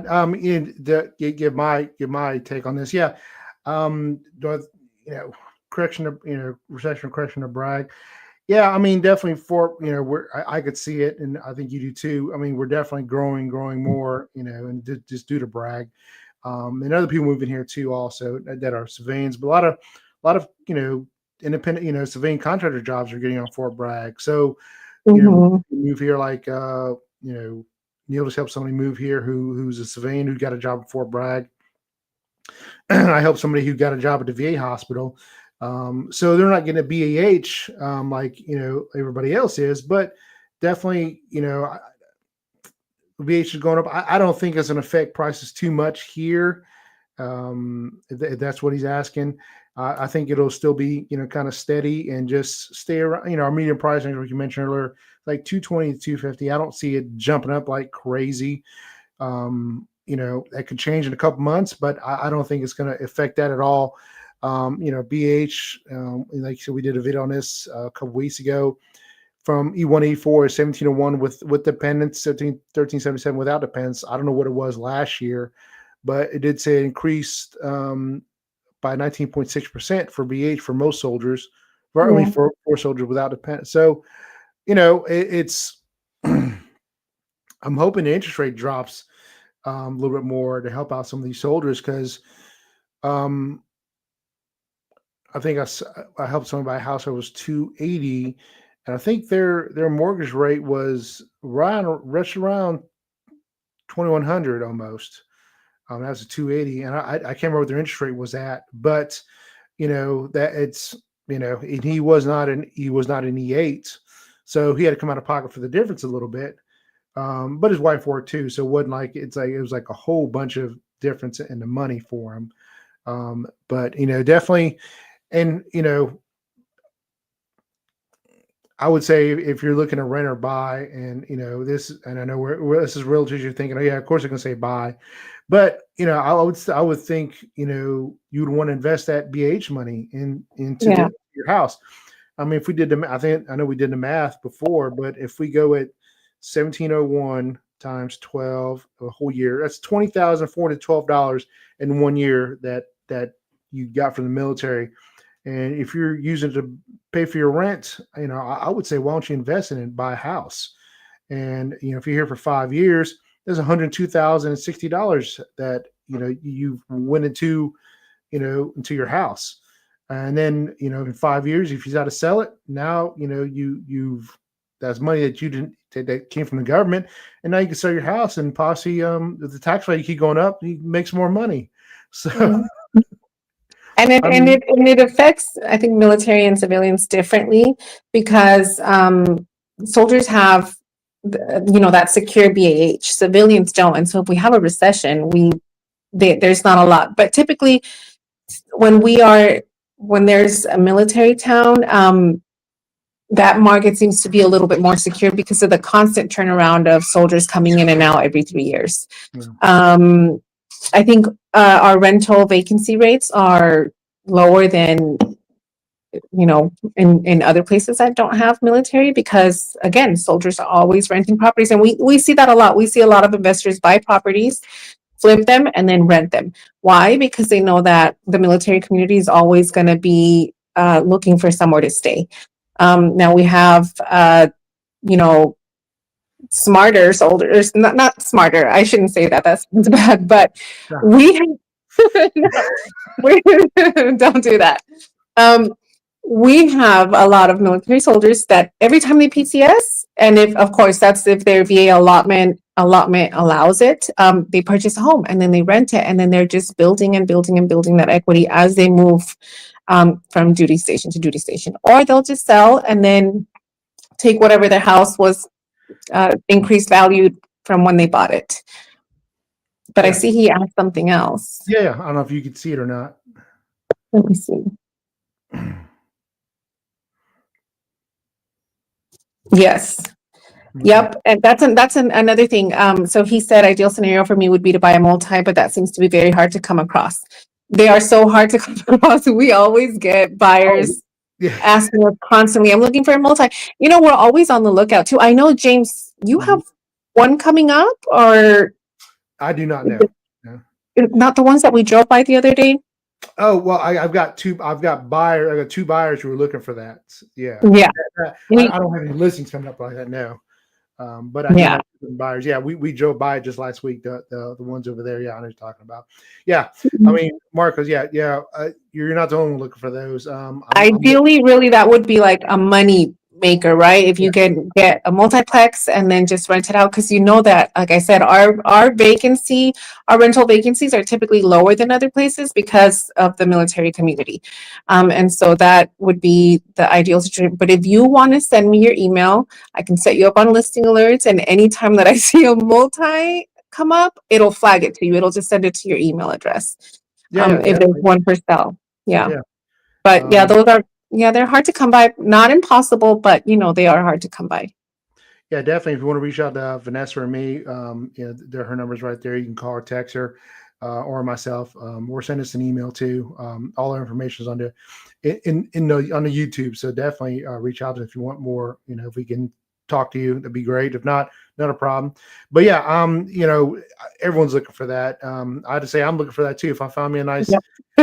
give my take on this. Yeah, do I, correction of recession, correction of brag. Yeah, I mean, definitely for where I could see it, and I think you do too. I mean, we're definitely growing more, and just due to brag. And other people moving here too, also that are civilians, but a lot of independent civilian contractor jobs are getting on Fort Bragg. So Hmm. move here like Neil just helped somebody move here who's a civilian who got a job at Fort Bragg. I helped somebody who got a job at the VA hospital. So they're not getting a BAH like everybody else is, but definitely BAH is going up. I don't think it's going to affect prices too much here. If that's what he's asking. I think it'll still be, kind of steady and just stay around, our median price range, like you mentioned earlier, like 220 to 250. I don't see it jumping up like crazy. That could change in a couple months, but I don't think it's going to affect that at all. BH, like you said, we did a video on this a couple weeks ago. From E1, E4 is 1701 with dependents, 1377 without dependents. I don't know what it was last year, but it did say it increased by 19.6% for BH for most soldiers, for soldiers without dependents. So, it's I'm hoping the interest rate drops a little bit more to help out some of these soldiers because I think I helped someone buy a house that was 280, and I think their mortgage rate was around 2,100 almost. That's a 280, and I can't remember what their interest rate was at, but that it's and he was not an E8, so he had to come out of pocket for the difference a little bit. But his wife worked too, so it wasn't like it was like a whole bunch of difference in the money for him. But definitely, and I would say if you're looking to rent or buy, and this, and I know this is realtors, you're thinking, oh yeah, of course they're going to say buy, but I would think you'd want to invest that BH money into your house. I mean, if we did I know we did the math before, but if we go at 1701 times 12 a whole year, that's $20,412 in 1 year that you got from the military. And if you're using it to pay for your rent, I would say, why don't you invest in it and buy a house? And, if you're here for 5 years, there's $102,060 that, you've went into your house. And then, in 5 years, if you got to sell it, now, that's money that you didn't, that came from the government. And now you can sell your house and possibly, if the tax rate keep going up, you make some more money. So, And it affects, I think, military and civilians differently because soldiers have, that secure BAH. Civilians don't, and so if we have a recession, there's not a lot. But typically, when there's a military town, that market seems to be a little bit more secure because of the constant turnaround of soldiers coming in and out every 3 years. Yeah. I think our rental vacancy rates are lower than, in other places that don't have military because, again, soldiers are always renting properties. And we see that a lot. We see a lot of investors buy properties, flip them, and then rent them. Why? Because they know that the military community is always going to be looking for somewhere to stay. Now we have, smarter soldiers, not smarter. I shouldn't say that. That's bad. But we don't do that. We have a lot of military soldiers that every time they PCS, and if their VA allotment allows it, they purchase a home and then they rent it, and then they're just building and building and building that equity as they move from duty station to duty station, or they'll just sell and then take whatever their house was increased value from when they bought it. But I see he asked something else. Yeah, I don't know if you could see it or not. Let me see. Yes. Okay. Yep, and that's another thing. So he said ideal scenario for me would be to buy a multi, but that seems to be very hard to come across. They are so hard to come across. We always get buyers asking us constantly, I'm looking for a multi. We're always on the lookout too. I know, James, you have one coming up, or I do not know. Not the ones that we drove by the other day. Oh, well, I've got two buyers who are looking for that. Yeah. I don't have any listings coming up like that now. But I do have buyers. Yeah, we drove by just last week, the ones over there. Yeah, I know what you're talking about. Yeah. I mean, Marcos, you're not the only one looking for those. Ideally, really, that would be like a money maker, right? If you can get a multiplex and then just rent it out, because you know that, like I said, our rental vacancies are typically lower than other places because of the military community. And so that would be the ideal situation. But if you want to send me your email, I can set you up on listing alerts, and anytime that I see a multi come up, it'll flag it to you. It'll just send it to your email address. Yeah, If there's definitely. one for sale. Yeah. Yeah. But yeah, they're hard to come by. Not impossible, but they are hard to come by. Yeah, definitely. If you want to reach out to Vanessa or me, her number's right there. You can call or text her, or myself, or send us an email too. All our information is on on the YouTube. So definitely reach out to us if you want more. If we can talk to you, that'd be great. If not, not a problem. But yeah, everyone's looking for that. I had to say I'm looking for that too. If I found me a nice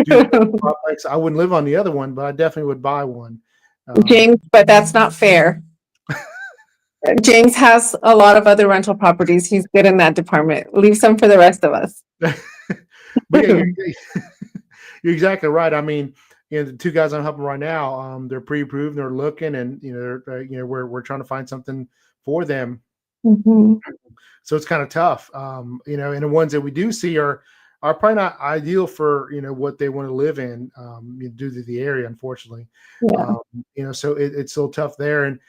duplex, I wouldn't live on the other one, but I definitely would buy one. James, but that's not fair. James has a lot of other rental properties. He's good in that department. Leave some for the rest of us. But yeah, you're exactly right. I mean, the two guys I'm helping right now, they're pre-approved, they're looking, and we're trying to find something for them. Mm-hmm. So it's kind of tough, and the ones that we do see are probably not ideal for what they want to live in, due to the area, unfortunately. Yeah. So it's still tough there, and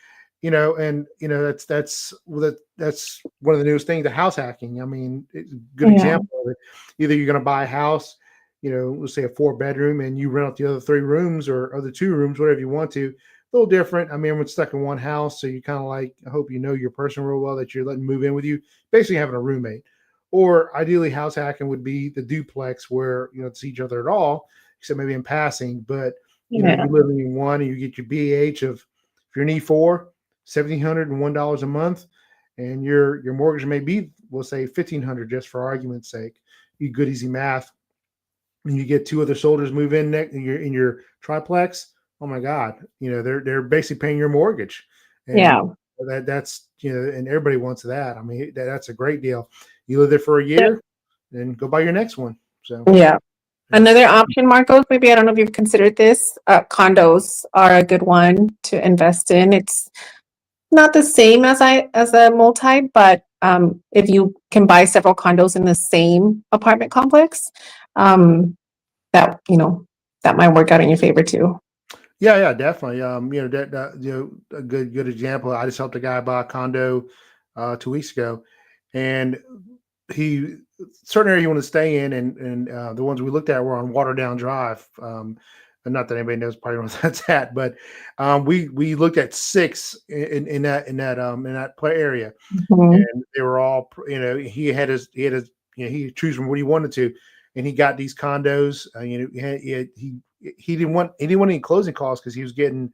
that's one of the newest things, the house hacking. I mean, it's a good example of it. Either you're going to buy a house, let's say a 4-bedroom, and you rent out the other 3 rooms or other 2 rooms, whatever you want to. A little different. I mean, everyone's stuck in one house, so you kind of I hope you know your person real well that you're letting move in with you, basically having a roommate. Or ideally, house hacking would be the duplex where to see each other at all, except maybe in passing. But you live in one, and you get your BH of, if you're an E4, $1,701 a month, and your mortgage may be, we'll say, $1,500, just for argument's sake. You good easy math, and you get 2 other soldiers move in in your triplex. Oh my God, they're basically paying your mortgage, and that's and everybody wants that. I mean, that's a great deal. You live there for a year, then go buy your next one. So another option, Marcos, maybe, I don't know if you've considered this. Condos are a good one to invest in. It's not the same as a multi, but if you can buy several condos in the same apartment complex, that might work out in your favor too. Yeah, definitely. A good example. I just helped a guy buy a condo 2 weeks ago, and certain area you want to stay in, and the ones we looked at were on Waterdown Drive. And not that anybody knows probably where that's at, but we looked at 6 in that area, and they were all he had his he choose from what he wanted to, and he got these condos. He didn't want any closing costs because he was getting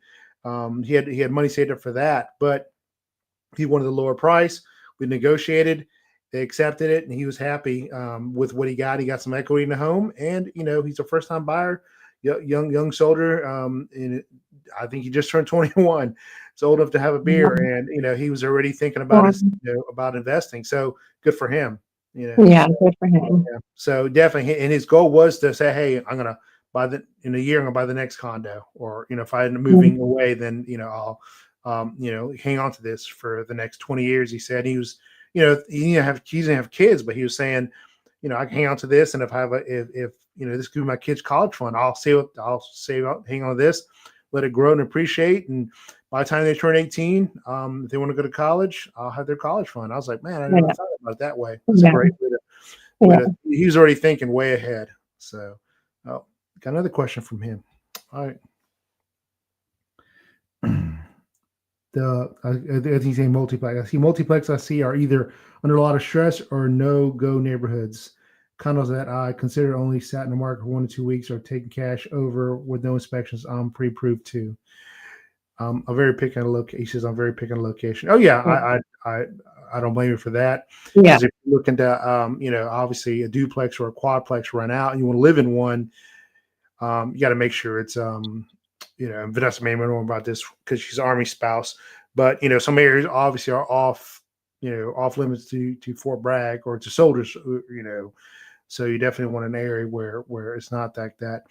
he had money saved up for that, but he wanted a lower price. We negotiated. They accepted it, and he was happy with what he got. He got some equity in the home, and he's a first-time buyer, young soldier, and I think he just turned 21. It's old enough to have a beer, and he was already thinking about about investing. So good for him. Good for him. Yeah. So definitely, and his goal was to say, "Hey, I'm gonna in a year, I'm gonna buy the next condo, or if I end up moving away, then I'll hang on to this for the next 20 years." He said he was. He didn't have kids, but he was saying, I can hang on to this, and if this could be my kid's college fund, I'll save, hang on to this, let it grow and appreciate, and by the time they turn 18, if they want to go to college, I'll have their college fund. I was like, man, I never thought about it that way. That's a great way to. He was already thinking way ahead. So, got another question from him. All right. I think he's saying multiplex. I see multiplex are either under a lot of stress or no-go neighborhoods. Condos that I consider only sat in the market for 1 to 2 weeks or taking cash over with no inspections. I'm pre-approved too. I'm very picky on a location. He says I'm very picky on a location. Oh yeah, I don't blame you for that. Yeah. If you're looking to obviously a duplex or a quadplex run out, and you want to live in one, you got to make sure it's Vanessa may know about this because she's an Army spouse, but some areas obviously are off limits to Fort Bragg or to soldiers, so you definitely want an area where it's not like that.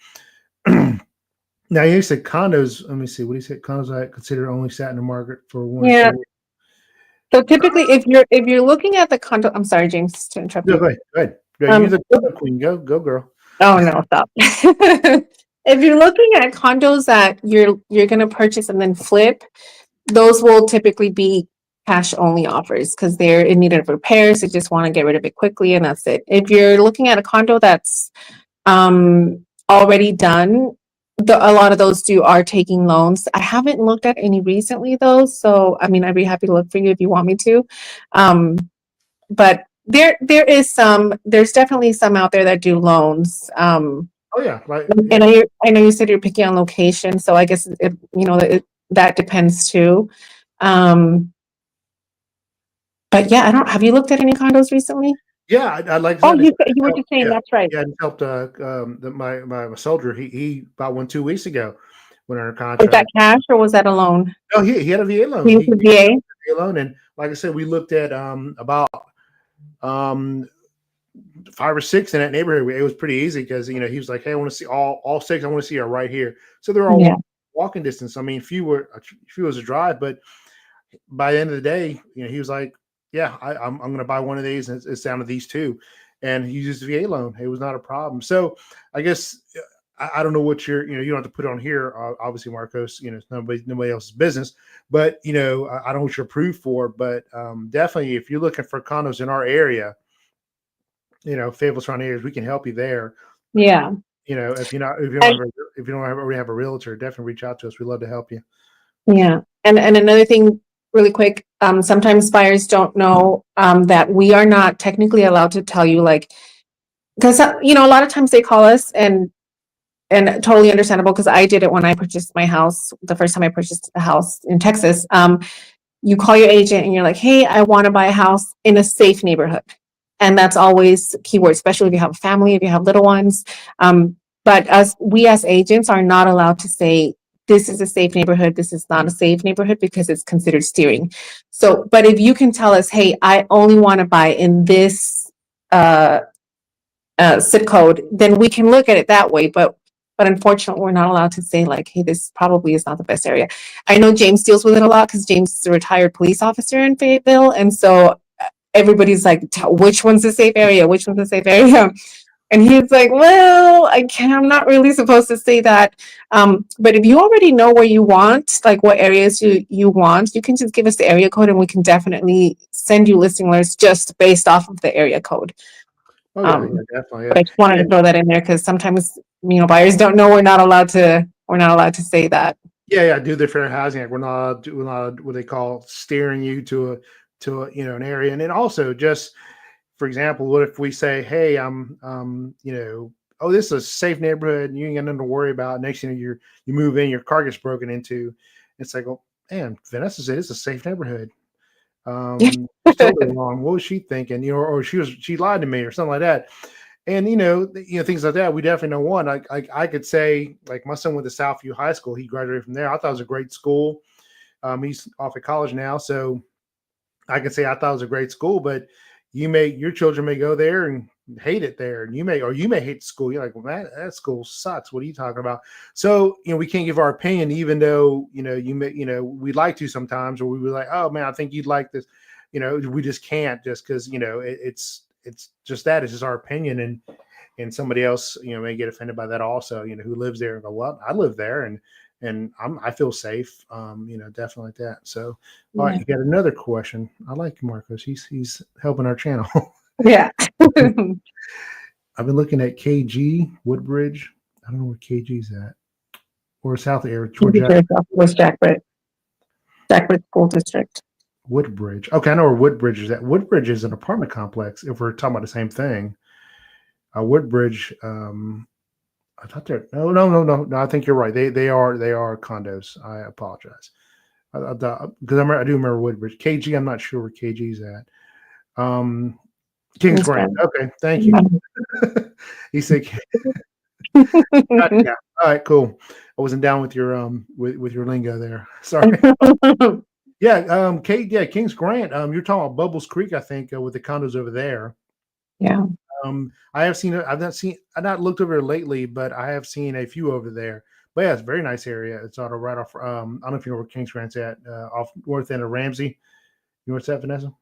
Now you said condos. Let me see. What do you say? Condos I consider only sat in the market for one Yeah. short. So typically, if you're looking at the condo, I'm sorry, James, to interrupt No, you. go ahead. Go ahead. Go, you Um, the condo queen. Go, girl. oh no, stop. If you're looking at condos that you're gonna purchase and then flip, those will typically be cash only offers because they're in need of repairs. They just want to get rid of it quickly and that's it. If you're looking at a condo that's already done, a lot of those are taking loans. I haven't looked at any recently though, so I mean I'd be happy to look for you if you want me to. Um, but there's definitely some out there that do loans. Oh yeah, right. And Yeah, I know you said you're picky on location, so I guess that depends too. Um, but yeah, I don't. Have you looked at any condos recently? yeah. I like I Oh, said, you were helped. just saying Yeah, that's right. yeah. It helped. My soldier. He bought one 2 weeks ago. Went under Was that contract. cash or was that a loan? No, he had a VA loan. He used He the got VA. a VA loan, and like I said, we looked at about um 5 or 6 in that neighborhood. It was pretty easy because he was like, "Hey, I want to see all 6. I want to see are right here." So they're all Yeah, walking distance. I mean, few was a drive, but by the end of the day, he was like, "Yeah, I'm going to buy one of these, and it's down to these 2." And he used the VA loan. It was not a problem. So I guess I don't know what you don't have to put it on here. Obviously, Marcos, it's nobody else's business. But I don't know what you're approved for. But definitely, if you're looking for condos in our area, Fayetteville surrounding areas, we can help you there. yeah. If you're not, And if you don't already have a realtor, definitely reach out to us. We'd love to help you. yeah, and another thing, really quick. Sometimes buyers don't know that we are not technically allowed to tell you, like, because a lot of times they call us and totally understandable because I did it when I purchased my house the first time I purchased a house in Texas. You call your agent and you're like, hey, I want to buy a house in a safe neighborhood. And that's always keyword, especially if you have a family, if you have little ones. But we as agents are not allowed to say, this is a safe neighborhood, this is not a safe neighborhood because it's considered steering. So, but if you can tell us, hey, I only want to buy in this uh, zip code, then we can look at it that way. But unfortunately, we're not allowed to say like, hey, this probably is not the best area. I know James deals with it a lot because James is a retired police officer in Fayetteville. And so everybody's like, which one's the safe area? Which one's the safe area? And he's like, well, I'm not really supposed to say that. But if you already know where you want, like what areas you want, you can just give us the area code and we can definitely send you listing alerts just based off of the area code. Oh yeah, Um, yeah, definitely. but Yeah. I just wanted to And throw that in there because sometimes buyers don't know we're not allowed to say that. yeah, do the fair housing act. We're not what they call steering you to an area. And then also just for example, what if we say, hey, oh, this is a safe neighborhood and you ain't got nothing to worry about. Next thing you move in, your car gets broken into. It's like, oh man, Vanessa said it's a safe neighborhood. She's totally wrong. What was she thinking? Or she lied to me or something like that. And things like that. We definitely know one. I could say like my son went to Southview High School. He graduated from there. I thought it was a great school. He's off at college now, so I can say I thought it was a great school. But your children may go there and hate it there, and you may hate the school. You're like, well, that school sucks. What are you talking about? So we can't give our opinion, even though we'd like to sometimes, or we were like, oh man, I think you'd like this. We just can't just because it's just that it's just our opinion, and somebody else may get offended by that also. Who lives there and go, well, I live there and I feel safe. Definitely like that. So, all right, Yeah. you got another question. I like Marcos. He's helping our channel. Yeah. I've been looking at KG Woodbridge. I don't know where KG's at, or South area, Georgia. Was Jackbridge School District. Woodbridge. Okay, I know where Woodbridge is at. Woodbridge is an apartment complex. If we're talking about the same thing, Woodbridge. I thought they're no. I think you're right. They are condos. I apologize. Because I do remember Woodbridge. KG. I'm not sure where KG's at. Kings Grant. Okay, thank you. He said, yeah. All right, cool. I wasn't down with your with your lingo there. Sorry. Yeah, Kings Grant. You're talking about Bubbles Creek, I think, with the condos over there. Yeah. I have seen it. I've not looked over it lately, but I have seen a few over there. But yeah, it's a very nice area. It's sort of right off. I don't know if you know where Kings Grant's at, off north end of Ramsey. You know what's that, Vanessa?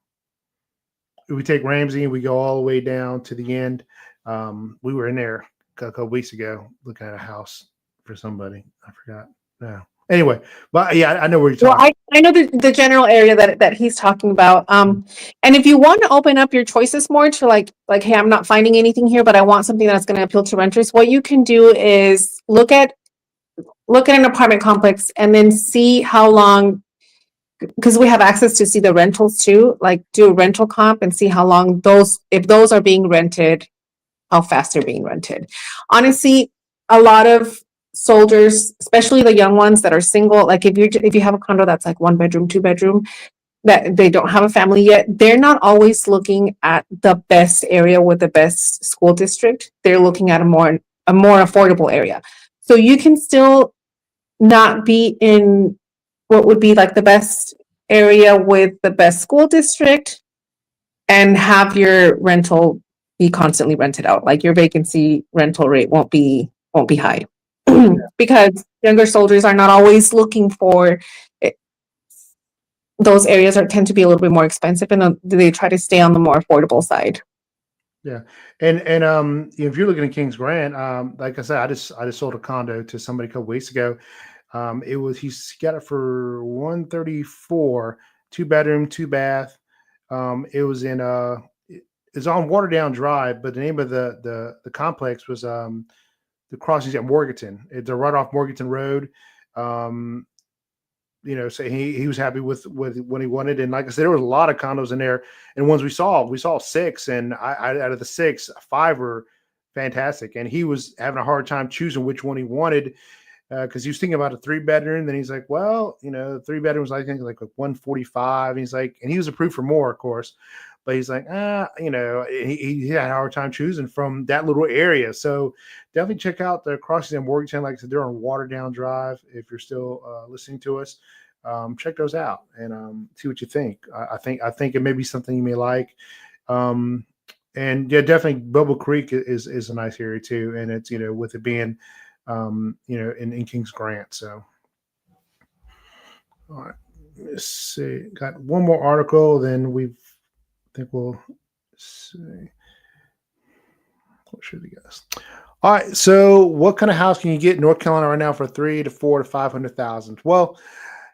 We take Ramsey and we go all the way down to the end. We were in there a couple weeks ago looking at a house for somebody. I forgot. No. Anyway, but yeah, I know where you're Well, talking. I know the general area that he's talking about. And if you want to open up your choices more to like, hey, I'm not finding anything here, but I want something that's going to appeal to renters, what you can do is look at an apartment complex and then see how long, because we have access to see the rentals too, like do a rental comp and see how long if those are being rented, how fast they're being rented. Honestly, a lot of soldiers, especially the young ones that are single, like if you have a condo that's like 1 bedroom, 2 bedroom, that they don't have a family yet, they're not always looking at the best area with the best school district. They're looking at a more affordable area. So you can still not be in what would be like the best area with the best school district and have your rental be constantly rented out. Like your vacancy rental rate won't be high because younger soldiers are not always looking for it. Those areas tend to be a little bit more expensive, and they try to stay on the more affordable side. Yeah, and if you're looking at Kings Grant, like I said, I just sold a condo to somebody a couple weeks ago. He's got it for 134, 2 bedroom, 2 bath. It was in it's on Waterdown Drive, but the name of the complex was the crossings at Morganton. It's right off Morganton Road. So he was happy with what he wanted, and like I said, there was a lot of condos in there, and ones we saw 6, and I out of the 6, 5 were fantastic, and he was having a hard time choosing which one he wanted. Because he was thinking about a 3 bedroom, then he's like, well, 3 bedrooms, I think like 145. And he's like, and he was approved for more, of course, but he's like, he had a hard time choosing from that little area. So definitely check out the crossings in Morgantown. Like I said, they're on Waterdown Drive. If you're still listening to us, check those out and see what you think. I think it may be something you may like. And yeah, definitely Bubble Creek is a nice area too. And it's, with it being, in Kings Grant. So, all right, let's see. Got one more article, then I think we'll see. What should we guess? All right. So, what kind of house can you get in North Carolina right now for 3 to 4 to 500,000? Well,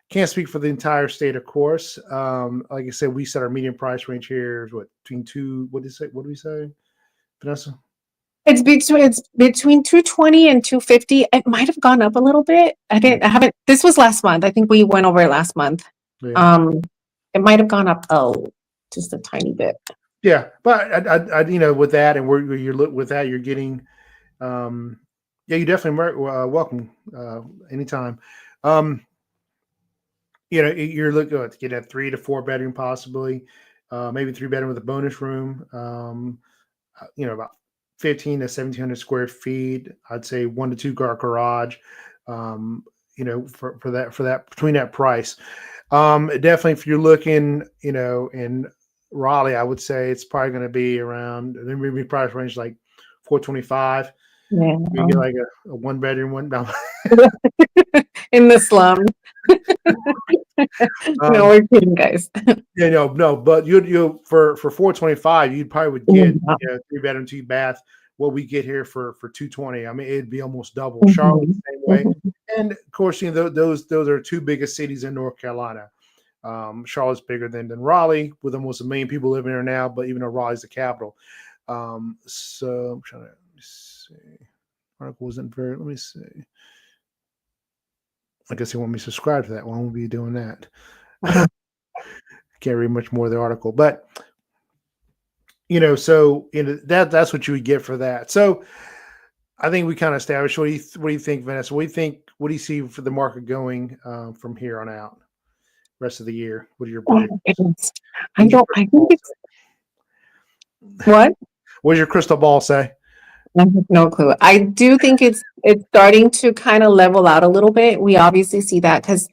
can't speak for the entire state, of course. Like I said, we set our median price range here is between two. What do we say, Vanessa? It's between 220 and 250. It might have gone up a little bit. I haven't. This was last month. I think we went over it last month. Yeah. It might have gone up just a tiny bit. Yeah, but I with that and where you're with that, you're getting, you definitely welcome anytime. You're looking to get a 3 to 4 bedroom, possibly, maybe 3 bedroom with a bonus room. About 15 to 1,700 square feet. I'd say 1 to 2 car garage. For that between that price. Definitely, if you're looking, in Raleigh, I would say it's probably going to be around maybe price range like 425. Yeah, you get like a 1 bedroom one down in the slum. No, we're kidding, guys. Yeah, no, but you for 425, you probably would get 3 bedroom, 2 bath. What we get here for 220, I mean, it'd be almost double. Charlotte the same way, and of course, those are two biggest cities in North Carolina. Charlotte's bigger than Raleigh, with almost 1 million people living there now. But even though Raleigh's the capital, so I'm trying to see. Article wasn't very. Let me see. I guess they want me to subscribe to that one. We'll be doing that. Can't read much more of the article, but so that's what you would get for that. So I think we kind of established. What do you think, Vanessa? What do you see for the market going from here on out? Rest of the year. What are your predictions? I think it's what? What does your crystal ball say? I have no clue. I do think it's starting to kind of level out a little bit. We obviously see that because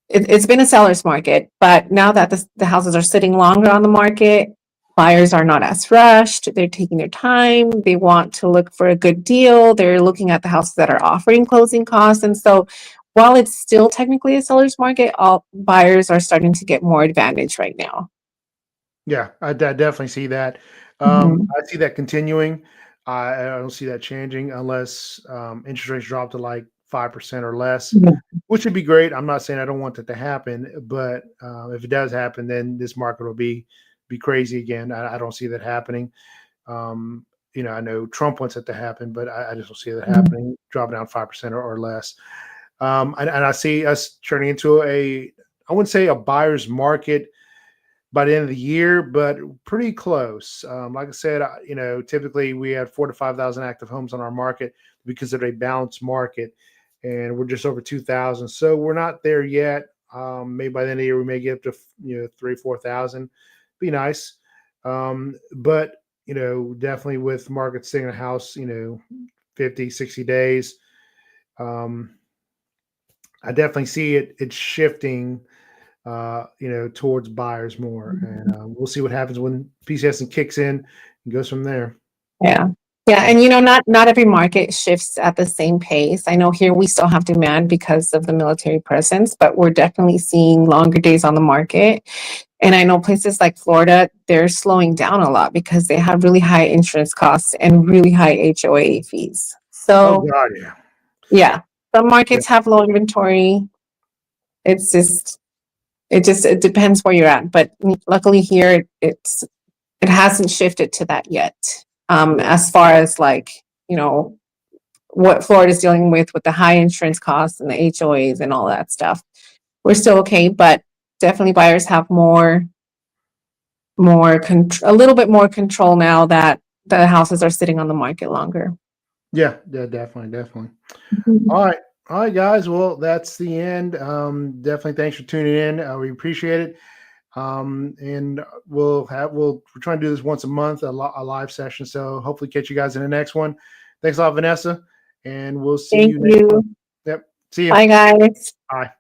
it's been a seller's market, but now that the houses are sitting longer on the market, Buyers are not as rushed. They're taking their time. They want to look for a good deal. They're looking at the houses that are offering closing costs. And so while it's still technically a seller's market, all buyers are starting to get more advantage right now. Yeah, I definitely see that. Mhm. I see that continuing. I don't see that changing unless interest rates drop to like 5% or less, Yeah. which would be great. I'm not saying I don't want that to happen, but if it does happen, then this market will be crazy again. I don't see that happening. Um, I know Trump wants it to happen, but I just don't see that Mhm. happening. Dropping down 5% or less, and I see us turning into I wouldn't say a buyer's market by the end of the year, but pretty close. Like I said, typically we had 4 to 5 thousand active homes on our market because of a balanced market, and we're just over 2,000. So we're not there yet. Maybe by the end of the year we may get up to 3 or 4 thousand. Be nice, but definitely with markets staying in a house, 50, 60 days. Um, I definitely see it's shifting towards buyers more. And we'll see what happens when PCS kicks in and goes from there. Yeah. Yeah. And not every market shifts at the same pace. I know here we still have demand because of the military presence, but we're definitely seeing longer days on the market. And I know places like Florida, they're slowing down a lot because they have really high insurance costs and really high HOA fees. Oh So God, yeah, yeah, some yeah, markets have low inventory. It's it depends where you're at. But luckily here, it hasn't shifted to that yet. yeah, As far as like, you know, what Florida is dealing with the high insurance costs and the HOAs and all that stuff. We're still okay, but definitely buyers have a little bit more control now that the houses are sitting on the market longer. yeah, definitely, definitely. Mhm. All right, guys. Well, that's the end. Definitely, thanks for tuning in. We appreciate it. And we're trying to do this once a month, a live session. So hopefully, catch you guys in the next one. Thanks a lot, Vanessa, and we'll see Thank you next month. you. Yep. See you. Bye, guys. Bye.